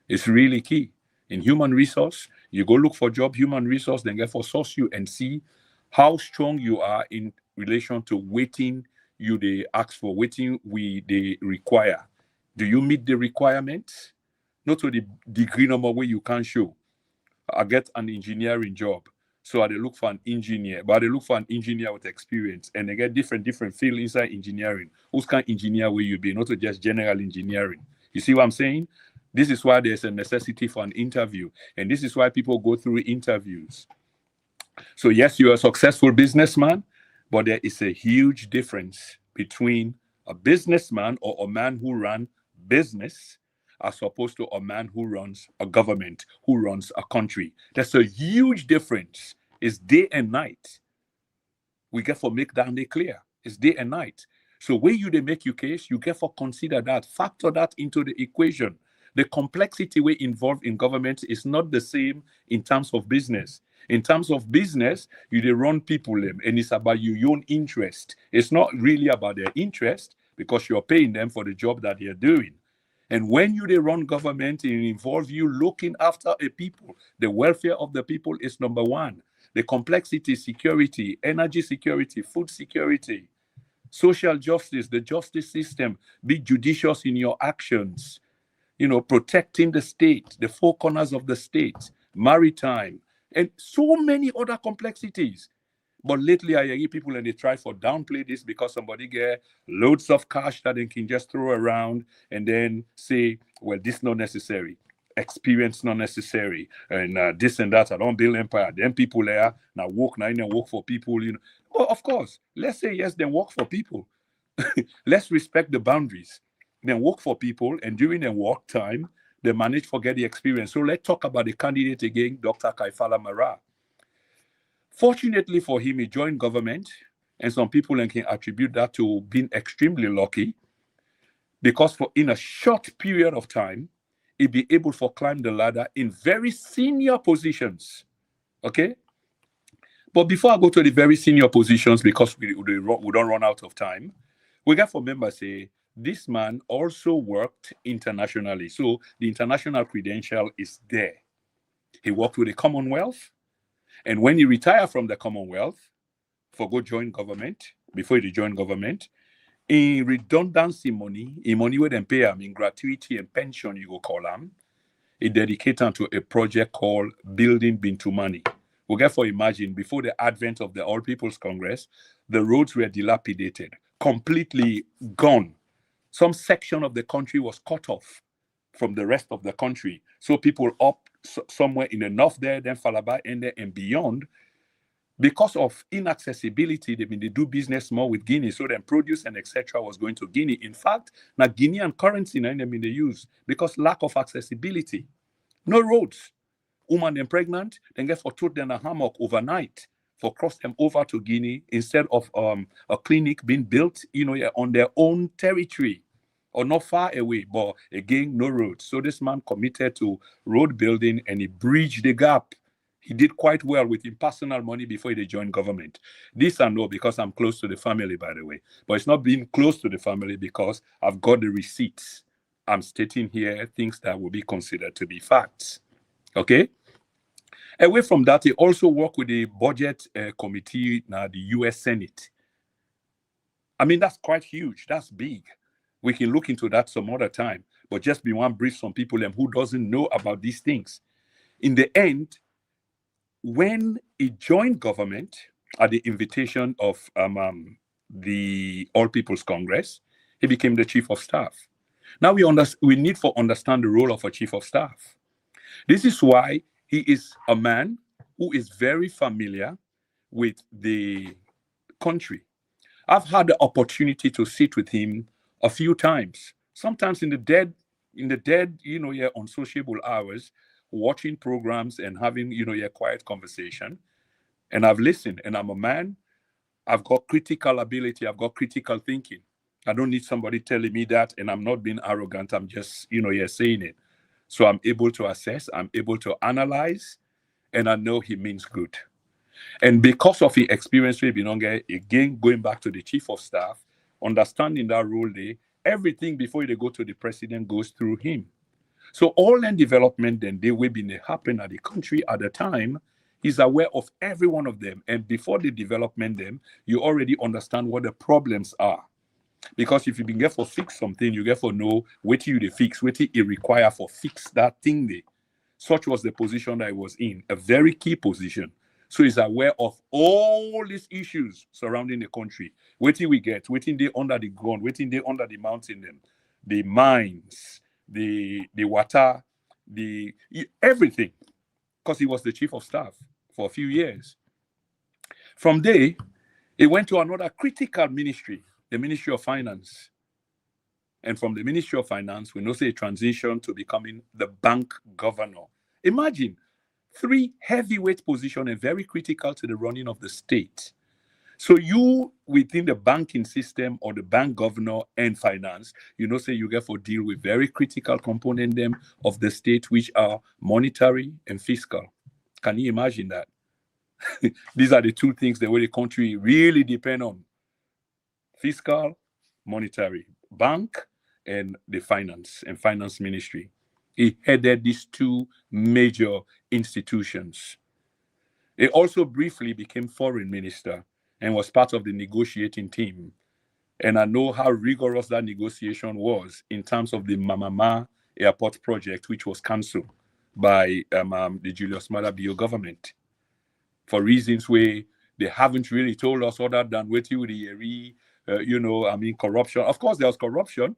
It's really key. In human resource, you go look for job, human resource, then get for source you and see how strong you are in relation to waiting you they ask for, waiting they require. Do you meet the requirements? Not to the degree number where you can show. I get an engineering job, so I look for an engineer, but they look for an engineer with experience, and they get different field inside engineering. Who's kind of engineer will you be? Not to just general engineering. You see what I'm saying? This is why there's a necessity for an interview, and this is why people go through interviews. So yes, you're a successful businessman, but there is a huge difference between a businessman or a man who runs business as opposed to a man who runs a government, who runs a country. There's a huge difference. It's day and night. We get for make that clear. It's day and night. So when they make your case, you get for consider that, factor that into the equation. The complexity we involved in government is not the same in terms of business. In terms of business, they run people, and it's about your own interest. It's not really about their interest because you're paying them for the job that they're doing. And when they run government, it involves you looking after a people. The welfare of the people is number one. The complexity, security, energy security, food security, social justice, the justice system, be judicious in your actions, protecting the state, the four corners of the state, maritime, and so many other complexities. But lately, I hear people and they try for downplay this because somebody get loads of cash that they can just throw around and then say, well, this not necessary. Experience not necessary. And this and that, I don't build empire. Then people there, now work for people, Well, of course, let's say yes, then work for people. Let's respect the boundaries. Then work for people, and during their work time, they manage to get the experience. So let's talk about the candidate again, Dr. Kaifala Marah. Fortunately for him, he joined government, and some people can attribute that to being extremely lucky, because in a short period of time, he'd be able to climb the ladder in very senior positions. Okay? But before I go to the very senior positions, because we don't run out of time, we got to remember, say, this man also worked internationally. So the international credential is there. He worked with the Commonwealth. And when he retired from the Commonwealth, go join government, before he joined government, in redundancy money, in money where they pay him, in gratuity and pension, you go call him, he dedicated to a project called Building Bintumani. We get for imagine, before the advent of the All People's Congress, the roads were dilapidated, completely gone. Some section of the country was cut off from the rest of the country. So people up somewhere in the north there, then Falaba and beyond, because of inaccessibility, they do business more with Guinea. So then produce and etc. was going to Guinea. In fact, now Guinean currency now they use because lack of accessibility. No roads. Woman and pregnant, then get for told them a hammock overnight for cross them over to Guinea instead of a clinic being built, on their own territory. or not far away, but again, no roads. So this man committed to road building and he bridged the gap. He did quite well with his personal money before he joined government. This I know because I'm close to the family, by the way. But it's not being close to the family because I've got the receipts. I'm stating here things that will be considered to be facts. Okay? Away from that, he also worked with the budget committee, now the US Senate. I mean, that's quite huge. That's big. We can look into that some other time. But just be one brief some people who doesn't know about these things. In the end, when he joined government at the invitation of the All People's Congress, he became the chief of staff. Now we need to understand the role of a chief of staff. This is why he is a man who is very familiar with the country. I've had the opportunity to sit with him a few times, sometimes in the dead, unsociable hours, watching programs and having, a quiet conversation. And I've listened, and I'm a man. I've got critical ability. I've got critical thinking. I don't need somebody telling me that, and I'm not being arrogant. I'm just, saying it. So I'm able to assess, I'm able to analyze, and I know he means good. And because of his experience with Binonge, again, going back to the chief of staff, understanding that role there, everything before they go to the president goes through him. So all land development then they will be happen at the country at the time. He's aware of every one of them. And before the development them, you already understand what the problems are. Because if you been get for fix something, you get for know what you fix, what it require for fix that thing there. Such was the position that I was in, a very key position. So he's aware of all these issues surrounding the country. Waiting we get, waiting they under the ground, waiting they under the mountain, them, the mines, the water, the everything. Because he was the chief of staff for a few years. From there, he went to another critical ministry, the Ministry of Finance. And from the Ministry of Finance, we know say a transition to becoming the bank governor. Imagine 3 heavyweight positions and very critical to the running of the state. So you within the banking system or the bank governor and finance, say you get for deal with very critical component them of the state, which are monetary and fiscal. Can you imagine that? These are the 2 things the way the country really depend on. Fiscal, monetary, bank, and the finance and finance ministry. He headed these 2 major institutions. He also briefly became foreign minister and was part of the negotiating team. And I know how rigorous that negotiation was in terms of the Mamama Airport project, which was cancelled by the Julius Maada Bio government for reasons where they haven't really told us other than waiting with the corruption. Of course, there was corruption.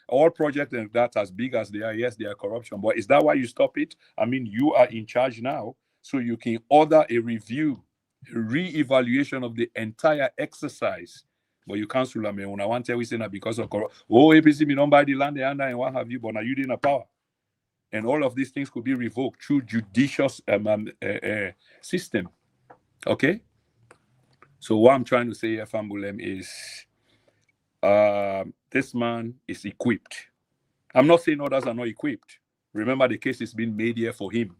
All projects and that as big as they are, yes, they are corruption. But is that why you stop it? I mean, you are in charge now, so you can order a review, a re-evaluation of the entire exercise. But you cancel them. When I want to tell you that because of corruption, APC me don't buy the land and what have you, but now you didn't have power. And all of these things could be revoked through judicious system. Okay? So what I'm trying to say here, Fambulem, is this man is equipped. I'm not saying others are not equipped. Remember, the case is being made here for him.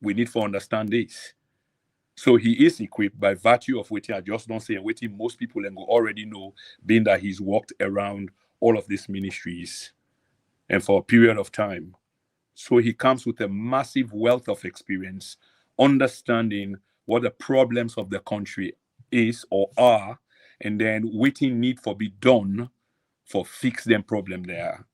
We need to understand this. So he is equipped by virtue of waiting. I just don't say and waiting. Most people already know, being that he's walked around all of these ministries and for a period of time. So he comes with a massive wealth of experience, understanding what the problems of the country is or are, and then waiting need for be done for fix them problem there.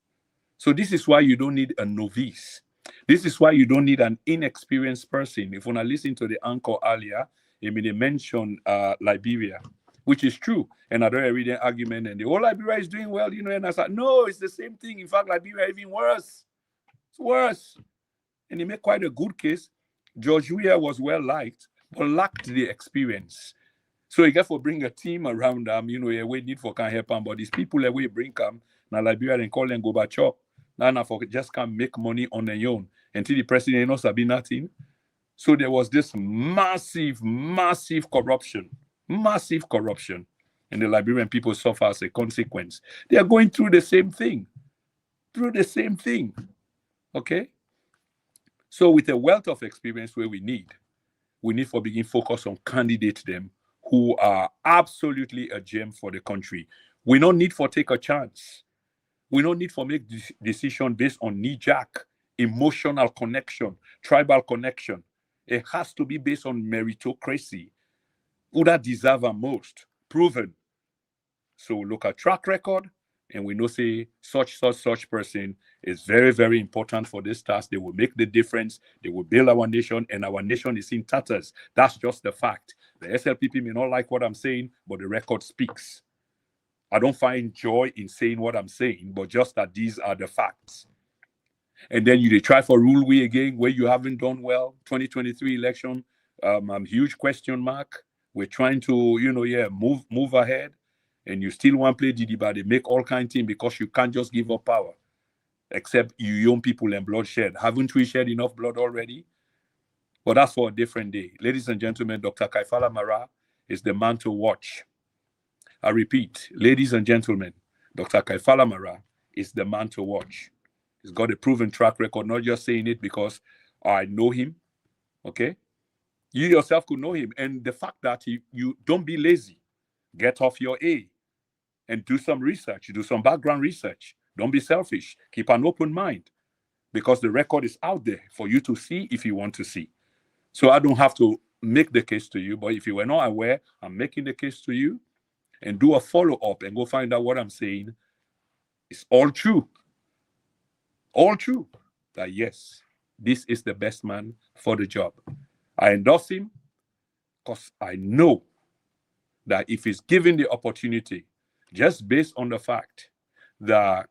So this is why you don't need a novice. This is why you don't need an inexperienced person. If when I listen to the anchor earlier, they mentioned Liberia, which is true. And I don't read an argument and the whole Liberia is doing well, and I said, no, it's the same thing. In fact, Liberia is even worse. It's worse. And he made quite a good case. George Weah was well liked, but lacked the experience. So he got to bring a team around them, we need for can help them. But these people that we bring them, now Liberia and call them go back chop. Now for just can't make money on their own until the president knows be nothing. So there was this massive corruption. Massive corruption. and the Liberian people suffer as a consequence. They are going through the same thing. Okay? So with a wealth of experience where we need for begin focus on candidates them who are absolutely a gem for the country. We don't need for take a chance. We don't need for make decision based on knee-jerk, emotional connection, tribal connection. It has to be based on meritocracy. Who that deserve the most? Proven. So we look at track record, and we know say such person is very, very important for this task. They will make the difference. They will build our nation, and our nation is in tatters. That's just the fact. The SLPP may not like what I'm saying, but the record speaks. I don't find joy in saying what I'm saying, but just that these are the facts. And then you try for rule we again, where you haven't done well. 2023 election, huge question mark. We're trying to, move ahead. And you still want to play Didi, but they make all kinds of things because you can't just give up power. Except you young people and bloodshed. Haven't we shed enough blood already? But that's for a different day. Ladies and gentlemen, Dr. Kaifala Marah is the man to watch. I repeat, ladies and gentlemen, Dr. Kaifala Marah is the man to watch. He's got a proven track record, not just saying it because I know him, okay? You yourself could know him. And the fact that you don't be lazy. Get off your A and do some research. Do some background research. Don't be selfish. Keep an open mind because the record is out there for you to see if you want to see. So I don't have to make the case to you, but if you were not aware, I'm making the case to you. And do a follow-up and go find out what I'm saying is all true. All true. That yes, this is the best man for the job. I endorse him because I know that if he's given the opportunity, just based on the fact that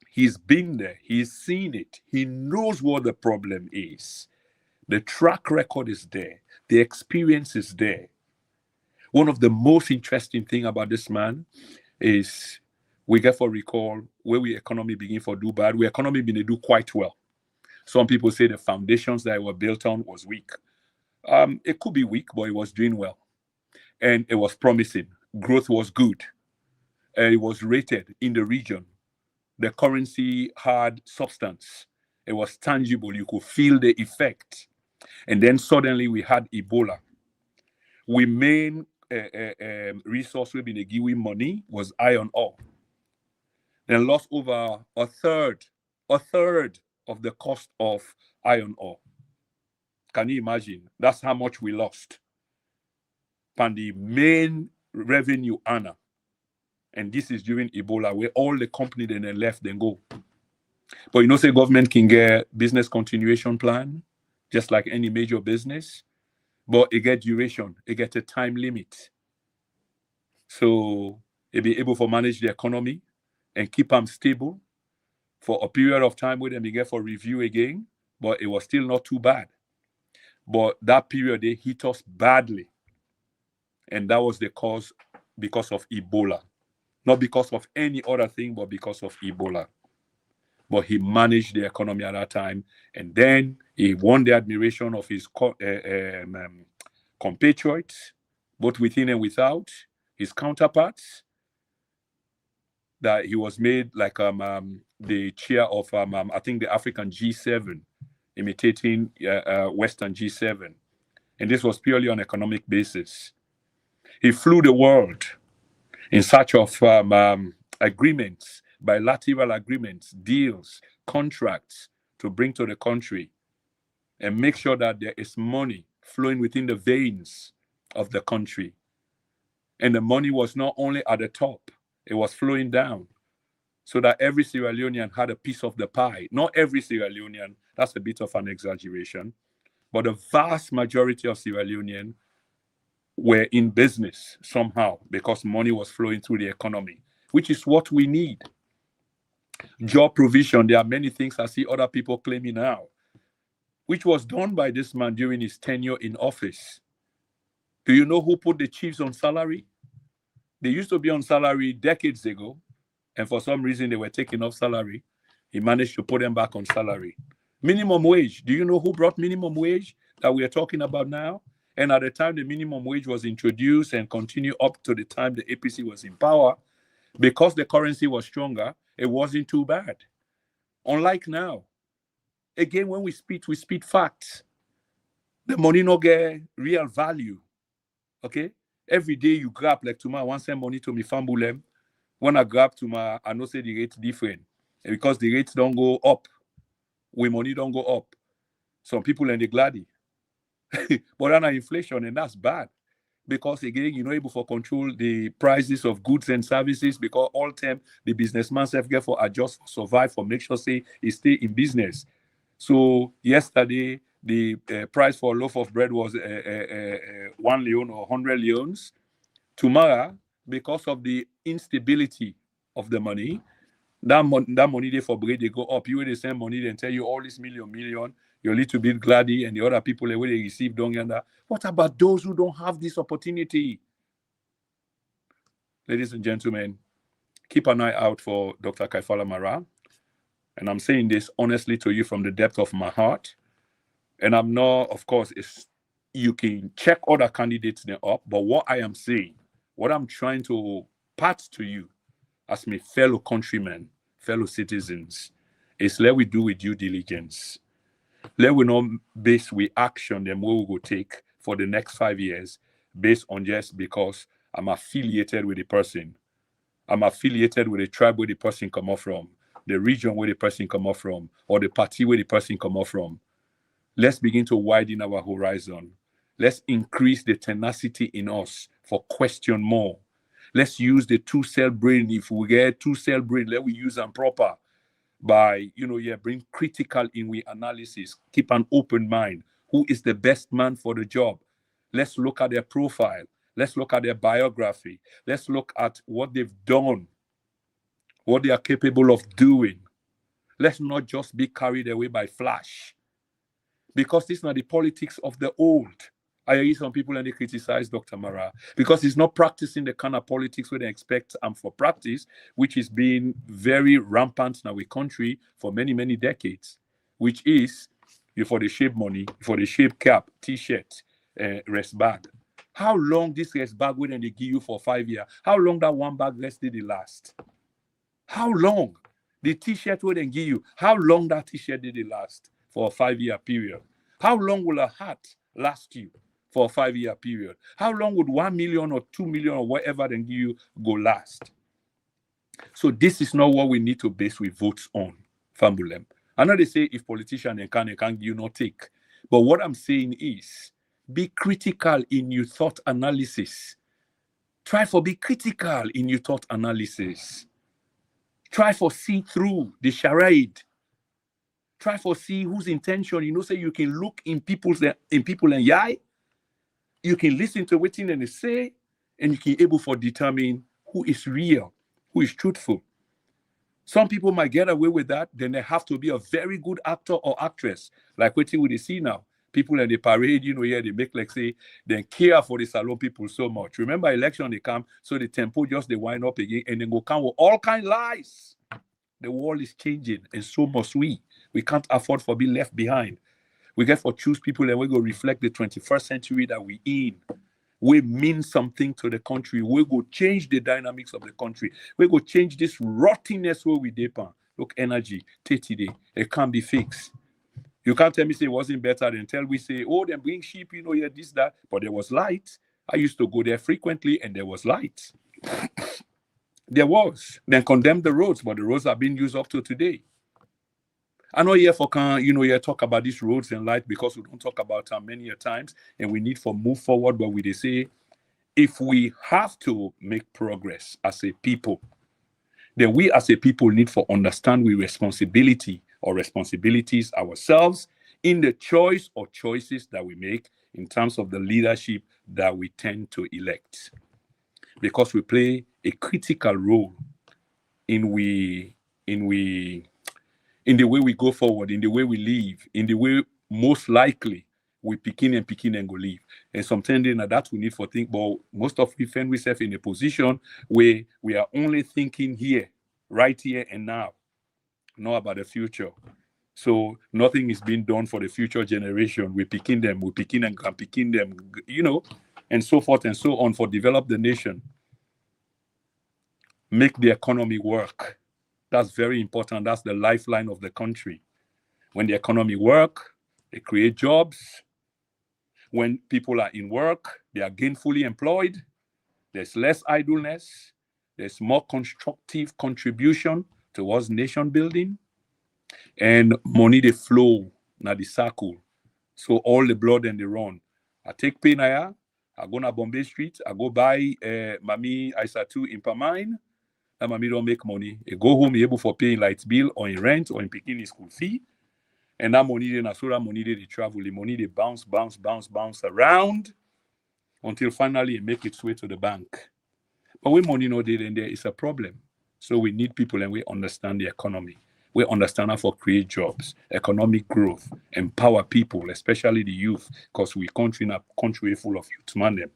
he's been there, he's seen it, he knows what the problem is. The track record is there. The experience is there. One of the most interesting thing about this man is we get for recall where we economy begin for do bad. We economy begin to do quite well. Some people say the foundations that were built on was weak. It could be weak, but it was doing well. And it was promising. Growth was good. It was rated in the region. The currency had substance. It was tangible. You could feel the effect. And then suddenly we had Ebola. We main resource we've been giving money was iron ore. Then lost over a third of the cost of iron ore. Can you imagine? That's how much we lost. And the main revenue earner. And this is during Ebola, where all the company then left, then go. But say government can get business continuation plan, just like any major business. But it get duration, it get a time limit. So it be able to manage the economy and keep them stable for a period of time where they get for review again, but it was still not too bad. But that period, they hit us badly. And that was the cause because of Ebola. Not because of any other thing, but because of Ebola. But he managed the economy at that time. And then he won the admiration of his compatriots, both within and without, his counterparts, that he was made like the chair of, I think, the African G7, imitating Western G7. And this was purely on economic basis. He flew the world in search of agreements, bilateral agreements, deals, contracts to bring to the country and make sure that there is money flowing within the veins of the country. And the money was not only at the top, it was flowing down so that every Sierra Leonean had a piece of the pie. Not every Sierra Leonean, that's a bit of an exaggeration, but the vast majority of Sierra Leonean were in business somehow because money was flowing through the economy, which is what we need. Job provision, there are many things I see other people claiming now, which was done by this man during his tenure in office. Do you know who put the chiefs on salary? They used to be on salary decades ago, and for some reason they were taking off salary. He managed to put them back on salary. Minimum wage. Do you know who brought minimum wage that we are talking about now? And at the time the minimum wage was introduced and continued up to the time the APC was in power, because the currency was stronger, it wasn't too bad. Unlike now. Again, when we speak facts. The money no get real value. Okay? Every day you grab, like tomorrow, I want send money to me fambulem. When I grab tomorrow, I know say the rate different. And because the rates don't go up, when money don't go up. Some people and they gladdy. But then inflation, and that's bad. Because again, you're not able to control the prices of goods and services, because all time the businessman self get for adjust, survive, for make sure say he stay in business. So yesterday, the price for a loaf of bread was 1 leon or 100 leons. Tomorrow, because of the instability of the money, that money there for bread, they go up. You will the same money, then tell you all this million, you're a little bit gladdy, and the other people, the way they receive, don't get that. What about those who don't have this opportunity? Ladies and gentlemen, keep an eye out for Dr. Kaifala Marah. And I'm saying this honestly to you from the depth of my heart. And I'm not, of course, you can check other candidates there up, but what I am saying, what I'm trying to part to you as my fellow countrymen, fellow citizens, is let we do with due diligence. Let we not base we action them what we will take for the next 5 years based on just because I'm affiliated with the person. I'm affiliated with the tribe where the person come off from, the region where the person come off from, or the party where the person come off from. Let's begin to widen our horizon. Let's increase the tenacity in us for question more. Let's use the 2-cell brain. If we get 2-cell brain, let we use them proper by, bring critical in we analysis. Keep an open mind. Who is the best man for the job? Let's look at their profile. Let's look at their biography. Let's look at what they've done, what they are capable of doing. Let's not just be carried away by flash. Because this is not the politics of the old. I hear some people and they criticize Dr. Marah because he's not practicing the kind of politics where they expect for practice, which is being very rampant in our country for many, many decades, which is for the shape money, for the shape cap, t-shirt, rest bag. How long this rest bag will they give you for 5 years? How long that one bag rest did it last? How long? The t-shirt will they give you, how long that t-shirt did it last? For a 5-year period. How long will a hat last you for a 5-year period? How long would 1 million or 2 million or whatever they give you go last? So this is not what we need to base we votes on, Fambulem. I know they say if politicians can give you not take. But what I'm saying is be critical in your thought analysis. Try for be critical in your thought analysis. Try for see through the charade. Try for see whose intention, say you can look in people's and eye. You can listen to what they say, and you can able for determine who is real, who is truthful. Some people might get away with that, then they have to be a very good actor or actress, like what we see now. People in the parade, they make like say they care for the salon people so much. Remember election they come, so the tempo just they wind up again and then go come with all kind of lies. The world is changing, and so must we. We can't afford for be left behind. We get for choose people and we go reflect the 21st century that we in. We mean something to the country. We go change the dynamics of the country. We go change this rottenness where we depend. Look, energy, today, it can't be fixed. You can't tell me say it wasn't better than tell we say, oh, then bring sheep, this, that. But there was light. I used to go there frequently and there was light. There was. Then condemn the roads, but the roads are being used up to today. I know here for talk about these roads and light because we don't talk about them many times, and we need for move forward. But they say, if we have to make progress as a people, then we as a people need for understand we responsibility or responsibilities ourselves in the choice or choices that we make in terms of the leadership that we tend to elect, because we play a critical role in the way we go forward, in the way we live, in the way most likely we begin and go live. And sometimes that we need for think, but most of we find ourselves in a position where we are only thinking here, right here and now, not about the future. So nothing is being done for the future generation. We picking them, you know, and so forth and so on for develop the nation. Make the economy work. That's very important. That's the lifeline of the country. When the economy work, they create jobs. When people are in work, they are gainfully employed. There's less idleness. There's more constructive contribution towards nation building. And money they flow na the circle. So all the blood and the run. I take pay na I go na Bombay Street, I go buy Mami Aisatu in Pamine, and Mami don't make money. I go home, able for paying light bill or in rent or in picking his school fee. And that money then that money they travel, the money they bounce around until finally it make its way to the bank. But when money not there, then there is a problem. So we need people and we understand the economy. We understand how to create jobs, economic growth, empower people, especially the youth, because we country in a country full of youth man them.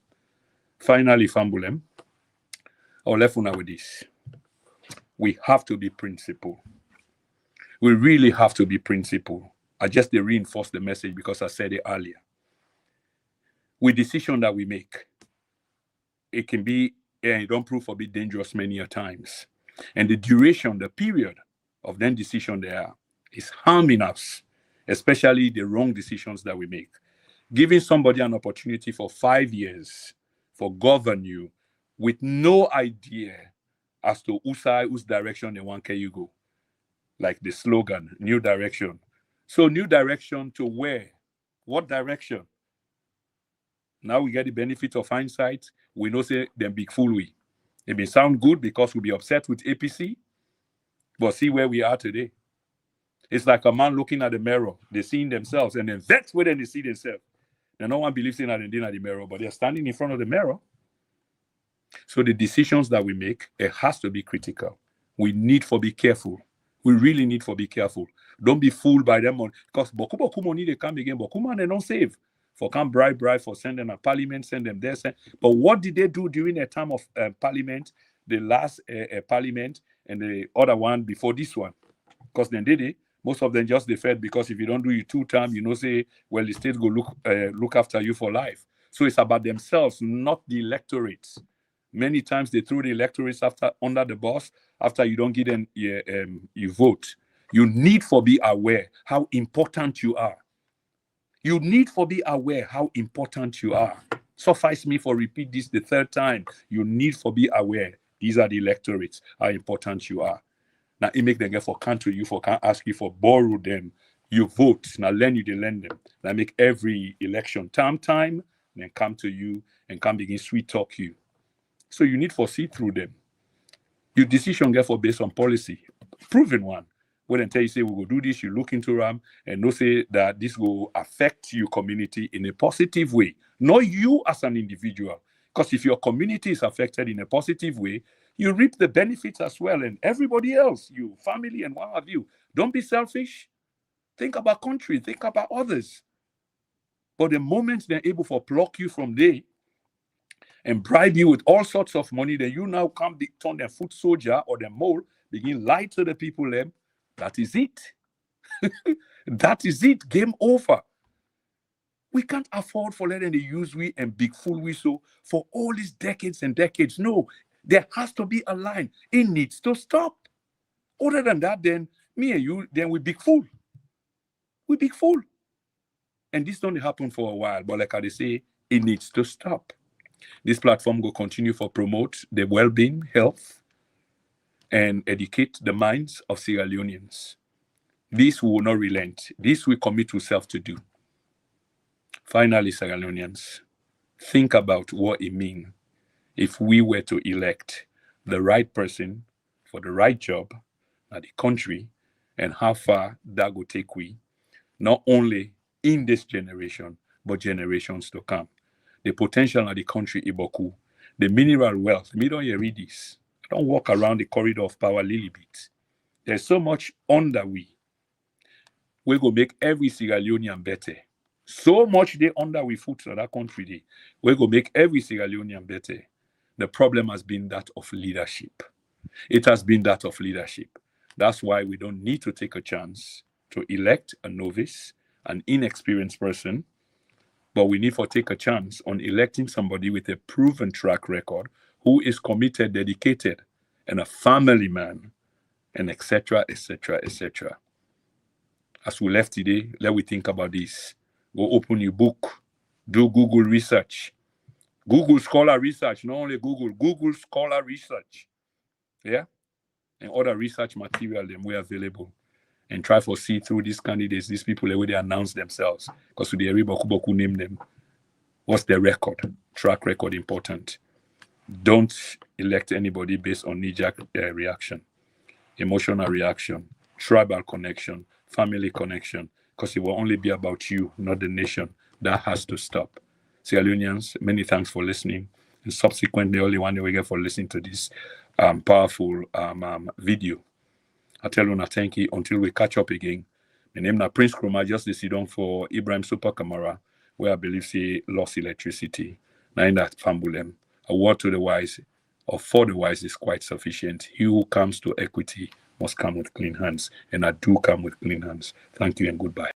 Finally, Fambulem, I'll left with this. We have to be principled. We really have to be principled. I just reinforce the message because I said it earlier. With decision that we make, it can be, and it don't prove to be dangerous many a times. And the duration, the period of then decision there is harming us, especially the wrong decisions that we make. Giving somebody an opportunity for 5 years for govern you with no idea as to whose direction they want you go. Like the slogan, new direction. So new direction to where? What direction? Now we get the benefit of hindsight. We know say them big fool we. It may sound good because we'll be upset with APC, but see where we are today. It's like a man looking at the mirror. They're seeing themselves, and then that's where they see themselves. Then no one believes in that in the mirror, but they're standing in front of the mirror. So the decisions that we make, it has to be critical. We need to be careful. We really need to be careful. Don't be fooled by them because boku money they come again, boku man they don't save. For come bribe for send them a parliament, send them there. But what did they do during a time of parliament, the last parliament and the other one before this one? Because then they most of them just deferred because if you don't do it 2 times, you know, say, well, the state go look after you for life. So it's about themselves, not the electorates. Many times they throw the electorates under the bus after you don't give them you vote. You need to be aware how important you are. You need to be aware how important you are. Suffice me for repeat this the 3rd time. You need to be aware. These are the electorates, how important you are. Now, it make them get for country, you for can't ask you for borrow them. You vote. Now, lend you, they lend them. Now, make every election time, then come to you and come begin sweet talk you. So you need to see through them. Your decision get for based on policy. Proven one. When they tell you, say, we will do this, you look into them and know say that this will affect your community in a positive way. Not you as an individual. Because if your community is affected in a positive way, you reap the benefits as well. And everybody else, you, family and what have you. Don't be selfish. Think about country. Think about others. But the moment they're able to pluck you from there and bribe you with all sorts of money, then you now can't turn their foot soldier or their mole, begin lie to the people them. That is it. That is it. Game over. We can't afford for letting the use we and big fool we so for all these decades and decades. No, there has to be a line. It needs to stop. Other than that, then me and you, then we big fool. We big fool. And this don't happen for a while, but like I say, it needs to stop. This platform will continue to promote the well-being, health, and educate the minds of Sierra Leoneans. This will not relent. This we commit ourselves to do. Finally, Sierra Leoneans, think about what it means if we were to elect the right person for the right job at the country and how far that will take we, not only in this generation, but generations to come. The potential of the country, Iboku, the mineral wealth, me don't read this. Don't walk around the corridor of power little bit. There's so much under we. We go make every Sierra Leonean better. So much they under we foot in that country. They. We go make every Sierra Leonean better. The problem has been that of leadership. It has been that of leadership. That's why we don't need to take a chance to elect a novice, an inexperienced person, but we need to take a chance on electing somebody with a proven track record who is committed, dedicated, and a family man, and etc., etc., etc. As we left today, let we think about this. Go open your book, do Google research. Google Scholar research, not only Google Scholar research. Yeah? And other research material them we available. And try to see through these candidates, these people, the way they announce themselves. Because we boku name them. What's their record? Track record important. Don't elect anybody based on knee-jerk reaction, emotional reaction, tribal connection, family connection, because it will only be about you, not the nation. That has to stop. Sierra Leoneans, many thanks for listening. And subsequently, only one day we get for listening to this powerful video. I tell you, thank you until we catch up again. My name is Prince Kroma, just the sit down for Ibrahim Super Kamara, where I believe he lost electricity. Now in that fambulem, a word to the wise or for the wise is quite sufficient. He who comes to equity must come with clean hands, and I do come with clean hands. Thank you and goodbye.